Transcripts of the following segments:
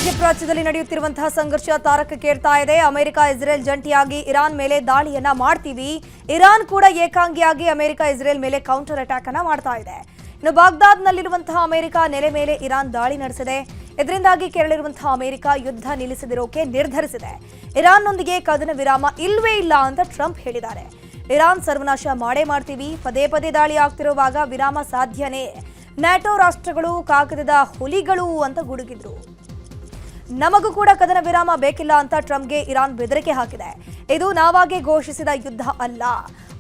ಮಧ್ಯಪ್ರಾಚ್ಯದಲ್ಲಿ ನಡೆಯುತ್ತಿರುವಂತಹ ಸಂಘರ್ಷ ತಾರಕಕ್ಕೇರ್ತಾ ಇದೆ. America Israel ಜಂಟಿಯಾಗಿ ಇರಾನ್ ಮೇಲೆ ದಾಳಿಯನ್ನ ಮಾಡ್ತೀವಿ. ಇರಾನ್ ಕೂಡ ಏಕಾಂಗಿಯಾಗಿ ಅಮೆರಿಕ ಇಸ್ರೇಲ್ ಮೇಲೆ ಕೌಂಟರ್ ಅಟ್ಯಾಕ್ ಅನ್ನ ಮಾಡ್ತಾ ಇದೆ. ಇನ್ನು ಬಾಗ್ದಾದ್ನಲ್ಲಿರುವಂತಹ ಅಮೆರಿಕ ನೆಲೆ ಮೇಲೆ ಇರಾನ್ ದಾಳಿ ನಡೆಸಿದೆ. ಇದರಿಂದಾಗಿ ಕೆರಳಿರುವಂತಹ ಅಮೆರಿಕ ಯುದ್ಧ ನಿಲ್ಲಿಸದಿರೋಕೆ ನಿರ್ಧರಿಸಿದೆ. ಇರಾನ್ನೊಂದಿಗೆ ಕದನ ವಿರಾಮ ಇಲ್ವೇ ಇಲ್ಲ ಅಂತ ಟ್ರಂಪ್ ಹೇಳಿದ್ದಾರೆ. ಇರಾನ್ ಸರ್ವನಾಶ ಮಾಡೇ ಮಾಡ್ತೀವಿ, ಪದೇ ಪದೇ ದಾಳಿ ಆಗ್ತಿರುವಾಗ ವಿರಾಮ ಸಾಧ್ಯನೇ, ನ್ಯಾಟೋ ರಾಷ್ಟ್ರಗಳು ಕಾಗದದ ಹುಲಿಗಳು ಅಂತ ಗುಡುಗಿದ್ರು. ನಮಗೂ ಕೂಡ ಕದನ ವಿರಾಮ ಬೇಕಿಲ್ಲ ಅಂತ ಟ್ರಂಪ್ಗೆ ಇರಾನ್ ಬೆದರಿಕೆ ಹಾಕಿದೆ. ಇದು ನಾವಾಗೆ ಘೋಷಿಸಿದ ಯುದ್ಧ ಅಲ್ಲ,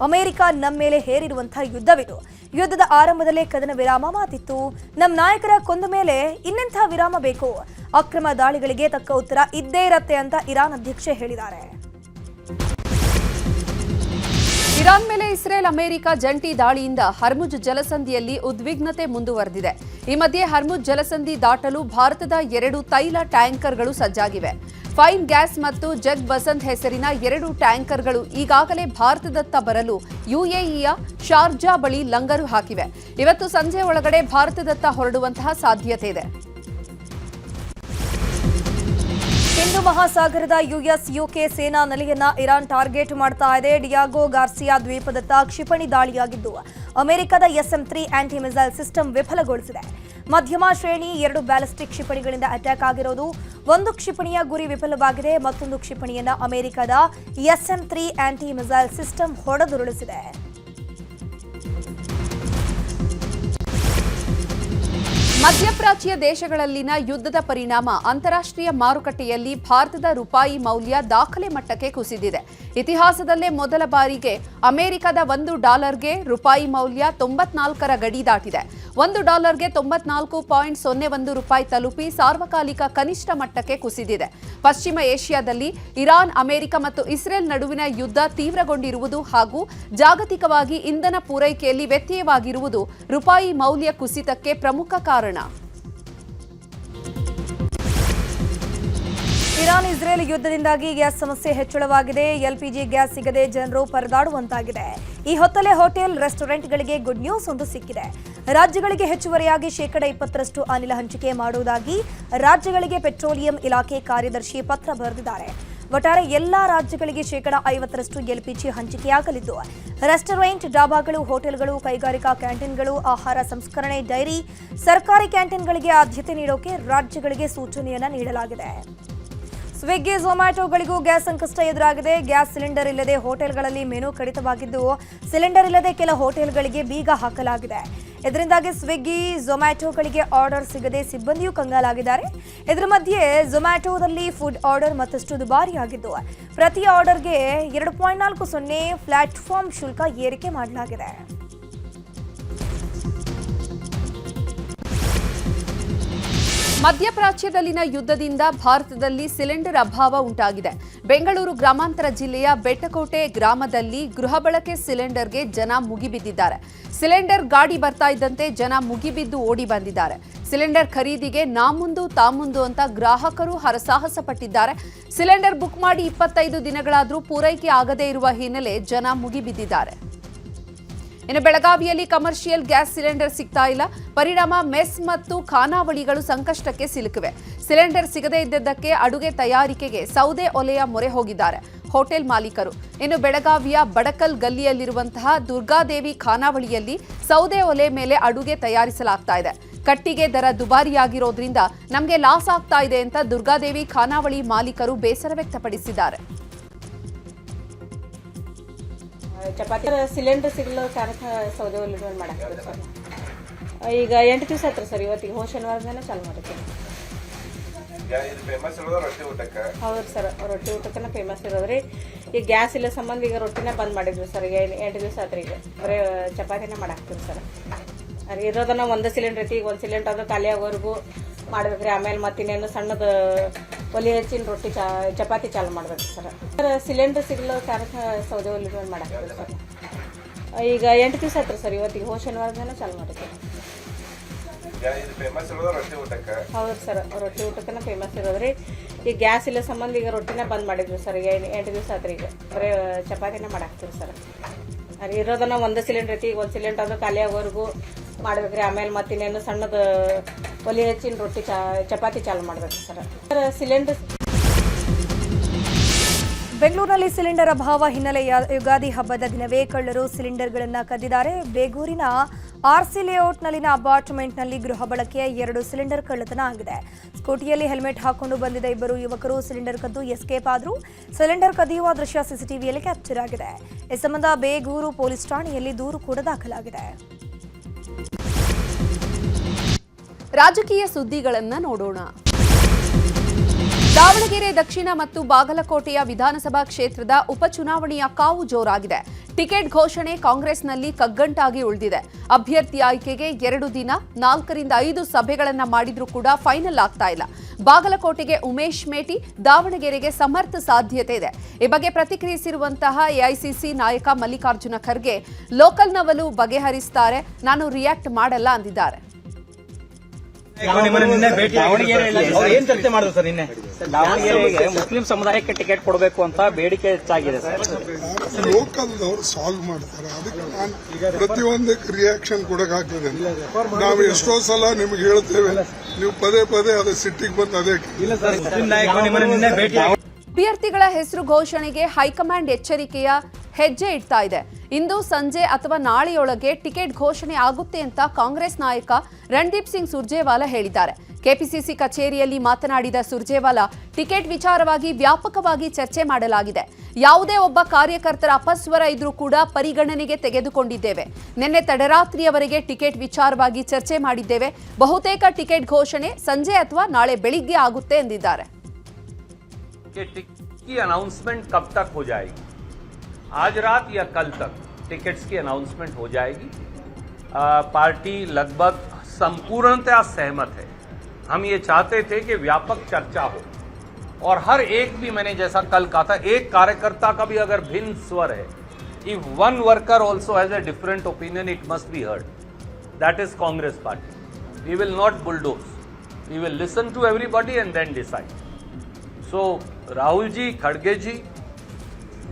ಅಮೆರಿಕ ನಮ್ಮ ಮೇಲೆ ಹೇರಿರುವಂತಹ ಯುದ್ಧವಿದು. ಯುದ್ಧದ ಆರಂಭದಲ್ಲೇ ಕದನ ವಿರಾಮ ಮಾತಿತ್ತು. ನಮ್ಮ ನಾಯಕರ ಕೊಂದ ಮೇಲೆ ಇನ್ನೆಂಥ ವಿರಾಮ ಬೇಕು? ಅಕ್ರಮ ದಾಳಿಗಳಿಗೆ ತಕ್ಕ ಉತ್ತರ ಇದ್ದೇ ಇರತ್ತೆ ಅಂತ ಇರಾನ್ ಅಧ್ಯಕ್ಷೆ ಹೇಳಿದ್ದಾರೆ. ಇರಾನ್ ಮೇಲೆ ಇಸ್ರೇಲ್ ಅಮೆರಿಕ ಜಂಟಿ ದಾಳಿಯಿಂದ ಹರ್ಮುಜ್ ಜಲಸಂಧಿಯಲ್ಲಿ ಉದ್ವಿಗ್ನತೆ ಮುಂದುವರೆದಿದೆ. ಈ ಮಧ್ಯೆ ಹರ್ಮುಜ್ ಜಲಸಂಧಿ ದಾಟಲು ಭಾರತದ 2 ತೈಲ ಟ್ಯಾಂಕರ್ಗಳು ಸಜ್ಜಾಗಿವೆ. ಫೈನ್ ಗ್ಯಾಸ್ ಮತ್ತು ಜಗ್ ಬಸಂತ್ ಹೆಸರಿನ 2 ಟ್ಯಾಂಕರ್ಗಳು ಈಗಾಗಲೇ ಭಾರತದತ್ತ ಬರಲು ಯುಎಇಯ ಶಾರ್ಜಾ ಬಳಿ ಲಂಗರು ಹಾಕಿವೆ. ಇವತ್ತು ಸಂಜೆ ಒಳಗಡೆ ಭಾರತದತ್ತ ಹೊರಡುವಂತಹ ಸಾಧ್ಯತೆ ಇದೆ. ಹಿಂದೂ ಮಹಾಸಾಗರದ ಯುಎಸ್ ಯುಕೆ ಸೇನಾ ನೆಲೆಯನ್ನ ಇರಾನ್ ಟಾರ್ಗೆಟ್ ಮಾಡ್ತಾ ಇದೆ. ಡಿಯಾಗೋ ಗಾರ್ಸಿಯಾ ದ್ವೀಪದತ್ತ ಕ್ಷಿಪಣಿ ದಾಳಿಯಾಗಿದ್ದು ಅಮೆರಿಕದ SM-3 ಆಂಟಿ ಮಿಸೈಲ್ ಸಿಸ್ಟಮ್ ವಿಫಲಗೊಳಿಸಿದೆ. ಮಧ್ಯಮ ಶ್ರೇಣಿ 2 ಬ್ಯಾಲಿಸ್ಟಿಕ್ ಕ್ಷಿಪಣಿಗಳಿಂದ ಅಟ್ಯಾಕ್ ಆಗಿರೋದು. ಒಂದು ಕ್ಷಿಪಣಿಯ ಗುರಿ ವಿಫಲವಾಗಿದೆ, ಮತ್ತೊಂದು ಕ್ಷಿಪಣಿಯನ್ನ ಅಮೆರಿಕದ SM-3 ಆಂಟಿ ಮಿಸೈಲ್ ಸಿಸ್ಟಮ್ ಹೊಡೆದುರುಳಿಸಿದೆ. ಮಧ್ಯಪ್ರಾಚ್ಯ ದೇಶಗಳಲ್ಲಿನ ಯುದ್ಧದ ಪರಿಣಾಮ ಅಂತಾರಾಷ್ಟ್ರೀಯ ಮಾರುಕಟ್ಟೆಯಲ್ಲಿ ಭಾರತದ ರೂಪಾಯಿ ಮೌಲ್ಯ ದಾಖಲೆ ಮಟ್ಟಕ್ಕೆ ಕುಸಿದಿದೆ. ಇತಿಹಾಸದಲ್ಲೇ ಮೊದಲ ಬಾರಿಗೆ ಅಮೆರಿಕದ $1ಗೆ ರೂಪಾಯಿ ಮೌಲ್ಯ 94ರ ಗಡಿ ದಾಟಿದೆ. $1ಗೆ 94.01 ರೂಪಾಯಿ ತಲುಪಿ ಸಾರ್ವಕಾಲಿಕ ಕನಿಷ್ಠ ಮಟ್ಟಕ್ಕೆ ಕುಸಿದಿದೆ. ಪಶ್ಚಿಮ ಏಷ್ಯಾದಲ್ಲಿ ಇರಾನ್, ಅಮೆರಿಕ ಮತ್ತು ಇಸ್ರೇಲ್ ನಡುವಿನ ಯುದ್ಧ ತೀವ್ರಗೊಂಡಿರುವುದು ಹಾಗೂ ಜಾಗತಿಕವಾಗಿ ಇಂಧನ ಪೂರೈಕೆಯಲ್ಲಿ ವ್ಯತ್ಯಯವಾಗಿರುವುದು ರೂಪಾಯಿ ಮೌಲ್ಯ ಕುಸಿತಕ್ಕೆ ಪ್ರಮುಖ ಕಾರಣ. ಇರಾನ್ ಇಸ್ರೇಲ್ ಯುದ್ಧದಿಂದಾಗಿ ಗ್ಯಾಸ್ ಸಮಸ್ಯೆ ಹೆಚ್ಚಳವಾಗಿದೆ. LPG ಗ್ಯಾಸ್ ಸಿಗದೆ ಜನರು ಪರದಾಡುವಂತಾಗಿದೆ. ಈ ಹೊತ್ತಲ್ಲೇ ಹೋಟೆಲ್, ರೆಸ್ಟೋರೆಂಟ್ಗಳಿಗೆ ಗುಡ್ ನ್ಯೂಸ್ ಒಂದು ಸಿಕ್ಕಿದೆ. ರಾಜ್ಯಗಳಿಗೆ ಹೆಚ್ಚುವರಿಯಾಗಿ 20% ಅನಿಲ ಹಂಚಿಕೆ ಮಾಡುವುದಾಗಿ ರಾಜ್ಯಗಳಿಗೆ ಪೆಟ್ರೋಲಿಯಂ ಇಲಾಖೆ ಕಾರ್ಯದರ್ಶಿ ಪತ್ರ ಬರೆದಿದ್ದಾರೆ. ಒಟ್ಟಾರೆ ಎಲ್ಲಾ ರಾಜ್ಯಗಳಿಗೆ 50% LPG ಹಂಚಿಕೆಯಾಗಲಿದ್ದು ರೆಸ್ಟೋರೆಂಟ್, ಡಾಬಾಗಳು, ಹೋಟೆಲ್ಗಳು, ಕೈಗಾರಿಕಾ ಕ್ಯಾಂಟೀನ್ಗಳು, ಆಹಾರ ಸಂಸ್ಕರಣೆ, ಡೈರಿ, ಸರ್ಕಾರಿ ಕ್ಯಾಂಟೀನ್ಗಳಿಗೆ ಆದ್ಯತೆ ನೀಡೋಕೆ ರಾಜ್ಯಗಳಿಗೆ ಸೂಚನೆಯನ್ನ ನೀಡಲಾಗಿದೆ. ಸ್ವಿಗ್ಗಿ, ಝೊಮ್ಯಾಟೊಗಳಿಗೂ ಗ್ಯಾಸ್ ಸಂಕಷ್ಟ ಎದುರಾಗಿದೆ. ಗ್ಯಾಸ್ ಸಿಲಿಂಡರ್ ಇಲ್ಲದೆ ಹೋಟೆಲ್ಗಳಲ್ಲಿ ಮೆನು ಕಡಿತವಾಗಿದ್ದು ಸಿಲಿಂಡರ್ ಇಲ್ಲದೆ ಕೆಲ ಹೋಟೆಲ್ಗಳಿಗೆ ಬೀಗ ಹಾಕಲಾಗಿದೆ. ಇದರಿಂದಾಗಿ ಸ್ವಿಗ್ಗಿ, ಝೊಮ್ಯಾಟೊಗಳಿಗೆ ಆರ್ಡರ್ ಸಿಗದೆ ಸಿಬ್ಬಂದಿಯೂ ಕಂಗಾಲಾಗಿದ್ದಾರೆ. ಇದರ ಮಧ್ಯೆ ಝೊಮ್ಯಾಟೊದಲ್ಲಿ ಫುಡ್ ಆರ್ಡರ್ ಮತ್ತಷ್ಟು ದುಬಾರಿಯಾಗಿದ್ದು ಪ್ರತಿ ಆರ್ಡರ್ಗೆ 2.40 ಪ್ಲಾಟ್ಫಾರ್ಮ್ ಶುಲ್ಕ ಏರಿಕೆ ಮಾಡಲಾಗಿದೆ. ಮಧ್ಯಪ್ರಾಚ್ಯದಲ್ಲಿನ ಯುದ್ಧದಿಂದ ಭಾರತದಲ್ಲಿ ಸಿಲಿಂಡರ್ ಅಭಾವ ಉಂಟಾಗಿದೆ. ಬೆಂಗಳೂರು ಗ್ರಾಮಾಂತರ ಜಿಲ್ಲೆಯ ಬೆಟ್ಟಕೋಟೆ ಗ್ರಾಮದಲ್ಲಿ ಗೃಹ ಬಳಕೆ ಸಿಲಿಂಡರ್ಗೆ ಜನ ಮುಗಿಬಿದ್ದಿದ್ದಾರೆ. ಸಿಲಿಂಡರ್ ಗಾಡಿ ಬರ್ತಾ ಇದ್ದಂತೆ ಜನ ಮುಗಿಬಿದ್ದು ಓಡಿ ಬಂದಿದ್ದಾರೆ. ಸಿಲಿಂಡರ್ ಖರೀದಿಗೆ ನಾಮುಂದು ತಾಮುಂದು ಅಂತ ಗ್ರಾಹಕರು ಹರಸಾಹಸ ಪಟ್ಟಿದ್ದಾರೆ. ಸಿಲಿಂಡರ್ ಬುಕ್ ಮಾಡಿ 25 ದಿನಗಳಾದರೂ ಪೂರೈಕೆ ಆಗದೇ ಇರುವ ಹಿನ್ನೆಲೆ ಜನ ಮುಗಿಬಿದ್ದಿದ್ದಾರೆ. ಇನ್ನು ಬೆಳಗಾವಿಯಲ್ಲಿ ಕಮರ್ಷಿಯಲ್ ಗ್ಯಾಸ್ ಸಿಲಿಂಡರ್ ಸಿಗ್ತಾ ಇಲ್ಲ. ಪರಿಣಾಮ ಮೆಸ್ ಮತ್ತು ಖಾನಾವಳಿಗಳು ಸಂಕಷ್ಟಕ್ಕೆ ಸಿಲುಕಿವೆ. ಸಿಲಿಂಡರ್ ಸಿಗದೇ ಇದ್ದದ್ದಕ್ಕೆ ಅಡುಗೆ ತಯಾರಿಕೆಗೆ ಸೌದೆ ಒಲೆಯ ಮೊರೆ ಹೋಗಿದ್ದಾರೆ ಹೋಟೆಲ್ ಮಾಲೀಕರು. ಇನ್ನು ಬೆಳಗಾವಿಯ ಬಡಕಲ್ ಗಲ್ಲಿಯಲ್ಲಿರುವಂತಹ ದುರ್ಗಾದೇವಿ ಖಾನಾವಳಿಯಲ್ಲಿ ಸೌದೆ ಒಲೆ ಮೇಲೆ ಅಡುಗೆ ತಯಾರಿಸಲಾಗ್ತಾ ಇದೆ. ಕಟ್ಟಿಗೆ ದರ ದುಬಾರಿಯಾಗಿರೋದ್ರಿಂದ ನಮಗೆ ಲಾಸ್ ಆಗ್ತಾ ಇದೆ ಅಂತ ದುರ್ಗಾದೇವಿ ಖಾನಾವಳಿ ಮಾಲೀಕರು ಬೇಸರ ವ್ಯಕ್ತಪಡಿಸಿದ್ದಾರೆ. ಚಪಾತಿ ಸಿಲಿಂಡರ್ ಸಿಗಲು ಕಾರಣ ಸೌದೆ ಒಲೆ ಮಾಡಾಕ್ತೀವಿ ಸರ್. ಈಗ 8 ದಿವಸ ಆಯ್ತು ಸರ್. ಇವತ್ತಿಗೆ ಹೋದ ಶನಿವಾರದಿಂದ ಚಾಲು ಮಾಡಿರ್ತೀವಿ. ಹೌದು ಸರ್, ರೊಟ್ಟಿ ಊಟಕ್ಕನ ಫೇಮಸ್ ಇರೋದ್ರಿ. ಈಗ ಗ್ಯಾಸ್ ಇಲ್ಲ ಸಂಬಂಧ ಈಗ ರೊಟ್ಟಿನ ಬಂದ್ ಮಾಡಿದ್ವಿ ಸರ್. ಈಗ 8 ದಿವಸ ಆತ್ರಿ. ಈಗ ಬರೀ ಚಪಾತಿನ ಮಾಡಾಕ್ತೀವಿ ಸರ್. ಅದು ಇರೋದನ್ನ ಒಂದು ಸಿಲಿಂಡರ್ ಐತಿ. ಈಗ ಒಂದು ಸಿಲಿಂಡರ್ ಅದು ಖಾಲಿ ಆಗೋವರೆಗೂ ಮಾಡ್ಬೇಕ್ರಿ. ಆಮೇಲೆ ಮತ್ತಿನ್ನೇನು ಸಣ್ಣದ ಒಲೆ ಹಚ್ಚಿನ ರೊಟ್ಟಿ ಚಪಾತಿ ಚಾಲು ಮಾಡ್ಬೇಕು ಸರ್. ಸಿಲಿಂಡರ್ ಸಿಗಲು ಕಾರಣ ಸೌದೆ ಒಲೆ ಮಾಡಾಕ್ತೀವಿ ಸರ್. ಈಗ 8 ದಿವಸ ಆಯ್ತು ಸರ್. ಇವತ್ತಿಗೆ ಹೋದ ಶನಿವಾರದಿಂದ ಚಾಲು ಮಾಡಿರ್ತೀವಿ. ಹೌದು ಸರ್, ರೊಟ್ಟಿ ಊಟಕ್ಕನ ಫೇಮಸ್ ಇರೋದ್ರಿ. ಈಗ ಗ್ಯಾಸ್ ಇಲ್ಲ ಸಂಬಂಧ ಈಗ ರೊಟ್ಟಿನ ಬಂದ್ ಮಾಡಿದ್ವಿ ಸರ್. ಈಗ 8 ದಿವಸ ಆತ್ರಿ. ಈಗ ಬರೀ ಚಪಾತಿನ ಮಾಡಾಕ್ತೀವಿ ಸರ್. ಅದು ಇರೋದನ್ನ ಒಂದು ಸಿಲಿಂಡರ್ ಐತಿ. ಈಗ ಒಂದು ಸಿಲಿಂಡರ್ ಅದು ಖಾಲಿ ಆಗೋವರೆಗೂ ಮಾಡ್ಬೇಕ್ರಿ. ಆಮೇಲೆ ಮತ್ತಿನ್ನೇನು ಸಣ್ಣದು ಒಲಿ ಹೆಚ್ಚಿನ ರೊಟ್ಟಿ ಚಪಾತಿ ಚಾಲು ಮಾಡ್ಬೇಕ್ರಿ ಸರ್. ಸಿಲಿಂಡರ್ ಬೆಂಗಳೂರಿನಲ್ಲಿ ಸಿಲಿಂಡರ್ ಅಭಾವ ಹಿನ್ನೆಲೆ ಯುಗಾದಿ ಹಬ್ಬದ ದಿನವೇ ಕಳ್ಳರು ಸಿಲಿಂಡರ್ಗಳನ್ನು ಕದ್ದಿದ್ದಾರೆ. ಬೇಗೂರಿನ ಆರ್ಸಿ ಲೇಔಟ್ನಲ್ಲಿನ ಅಪಾರ್ಟ್ಮೆಂಟ್ನಲ್ಲಿ ಗೃಹ ಬಳಕೆಯ 2 ಸಿಲಿಂಡರ್ ಕಳ್ಳತನ ಆಗಿದೆ. ಸ್ಕೂಟಿಯಲ್ಲಿ ಹೆಲ್ಮೆಟ್ ಹಾಕೊಂಡು ಬಂದಿದ್ದ 2 ಯುವಕರು ಸಿಲಿಂಡರ್ ಕದ್ದು ಎಸ್ಕೇಪ್ ಆದರೂ ಸಿಲಿಂಡರ್ ಕದಿಯುವ ದೃಶ್ಯ ಸಿಸಿಟಿವಿಯಲ್ಲಿ ಕ್ಯಾಪ್ಚರ್ ಆಗಿದೆ. ಈ ಸಂಬಂಧ ಬೇಗೂರು ಪೊಲೀಸ್ ಠಾಣೆಯಲ್ಲಿ ದೂರು ಕೂಡ ದಾಖಲಾಗಿದೆ. ರಾಜಕೀಯ ಸುದ್ದಿಗಳನ್ನು ನೋಡೋಣ. ದಾವಣಗೆರೆ ದಕ್ಷಿಣ ಮತ್ತು ಬಾಗಲಕೋಟೆಯ ವಿಧಾನಸಭಾ ಕ್ಷೇತ್ರದ ಉಪಚುನಾವಣೆಯ ಕಾವು ಜೋರಾಗಿದೆ. ಟಿಕೆಟ್ ಘೋಷಣೆ ಕಾಂಗ್ರೆಸ್ನಲ್ಲಿ ಕಗ್ಗಂಟಾಗಿ ಉಳಿದಿದೆ. ಅಭ್ಯರ್ಥಿ ಆಯ್ಕೆಗೆ 2 ದಿನ 4 ರಿಂದ 5 ಸಭೆಗಳನ್ನು ಮಾಡಿದ್ರೂ ಕೂಡ ಫೈನಲ್ ಆಗ್ತಾ ಇಲ್ಲ. ಬಾಗಲಕೋಟೆಗೆ ಉಮೇಶ್ ಮೇಟಿ, ದಾವಣಗೆರೆಗೆ ಸಮರ್ಥ ಸಾಧ್ಯತೆ ಇದೆ. ಈ ಬಗ್ಗೆ ಪ್ರತಿಕ್ರಿಯಿಸಿರುವಂತಹ ಎಐಸಿಸಿ ನಾಯಕ ಮಲ್ಲಿಕಾರ್ಜುನ ಖರ್ಗೆ, ಲೋಕಲ್ನವರು ಬಗೆಹರಿಸುತ್ತಾರೆ, ನಾನು ರಿಯಾಕ್ಟ್ ಮಾಡಲ್ಲ ಅಂದಿದ್ದಾರೆ. ದಾವಣಗೆರೆಗೆ ಮುಸ್ಲಿಂ ಸಮುದಾಯಕ್ಕೆ ಟಿಕೆಟ್ ಕೊಡಬೇಕು ಅಂತ ಬೇಡಿಕೆ ಹೆಚ್ಚಾಗಿದೆ ಸರ್. ಲೋಕಲ್ದವ್ರು ಸಾಲ್ವ್ ಮಾಡ್ತಾರೆ, ಅದಕ್ಕೆ ನಾನು ಪ್ರತಿಯೊಂದಕ್ಕೆ ರಿಯಾಕ್ಷನ್ ಕೊಡಕ್ಕಾಗ್ತದೆ. ನಾವು ಎಷ್ಟೋ ಸಲ ನಿಮ್ಗೆ ಹೇಳ್ತೇವೆ, ನೀವು ಪದೇ ಪದೇ ಅದೇ ಸಿಟ್ಟಿಗೆ ಬಂದು ಅದೇ ಅಭ್ಯರ್ಥಿಗಳ ಹೆಸರು ಘೋಷಣೆಗೆ ಹೈಕಮಾಂಡ್ ಎಚ್ಚರಿಕೆಯ ಹೆಜ್ಜೆ ಇಡ್ತಾ ಇದೆ. ಇಂದು ಸಂಜೆ ಅಥವಾ ನಾಳೆಯೊಳಗೆ ಟಿಕೆಟ್ ಘೋಷಣೆ ಆಗುತ್ತೆ ಅಂತ ಕಾಂಗ್ರೆಸ್ ನಾಯಕ ರಣದೀಪ್ ಸಿಂಗ್ ಸುರ್ಜೇವಾಲಾ ಹೇಳಿದ್ದಾರೆ. ಕೆಪಿಸಿಸಿ ಕಚೇರಿಯಲ್ಲಿ ಮಾತನಾಡಿದ ಸುರ್ಜೇವಾಲಾ, ಟಿಕೆಟ್ ವಿಚಾರವಾಗಿ ವ್ಯಾಪಕವಾಗಿ ಚರ್ಚೆ ಮಾಡಲಾಗಿದೆ. ಯಾವುದೇ ಒಬ್ಬ ಕಾರ್ಯಕರ್ತರ ಅಪಸ್ವರ ಇದ್ರೂ ಕೂಡ ಪರಿಗಣನೆಗೆ ತೆಗೆದುಕೊಂಡಿದ್ದೇವೆ. ನಿನ್ನೆ ತಡರಾತ್ರಿಯವರೆಗೆ ಟಿಕೆಟ್ ವಿಚಾರವಾಗಿ ಚರ್ಚೆ ಮಾಡಿದ್ದೇವೆ. ಬಹುತೇಕ ಟಿಕೆಟ್ ಘೋಷಣೆ ಸಂಜೆ ಅಥವಾ ನಾಳೆ ಬೆಳಿಗ್ಗೆ ಆಗುತ್ತೆ ಎಂದಿದ್ದಾರೆ. की अनाउंसमेंट कब तक हो जाएगी? आज रात या कल तक टिकट्स की अनाउंसमेंट हो जाएगी. पार्टी लगभग संपूर्णतः सहमत है. हम ये चाहते थे कि व्यापक चर्चा हो और हर एक भी, मैंने जैसा कल कहा था, एक कार्यकर्ता का भी अगर भिन्न स्वर है, if one worker also has a different opinion, it must be heard. That is Congress party. We will not bulldoze. We will listen to everybody and then decide. So Rahul ji, Khadge ji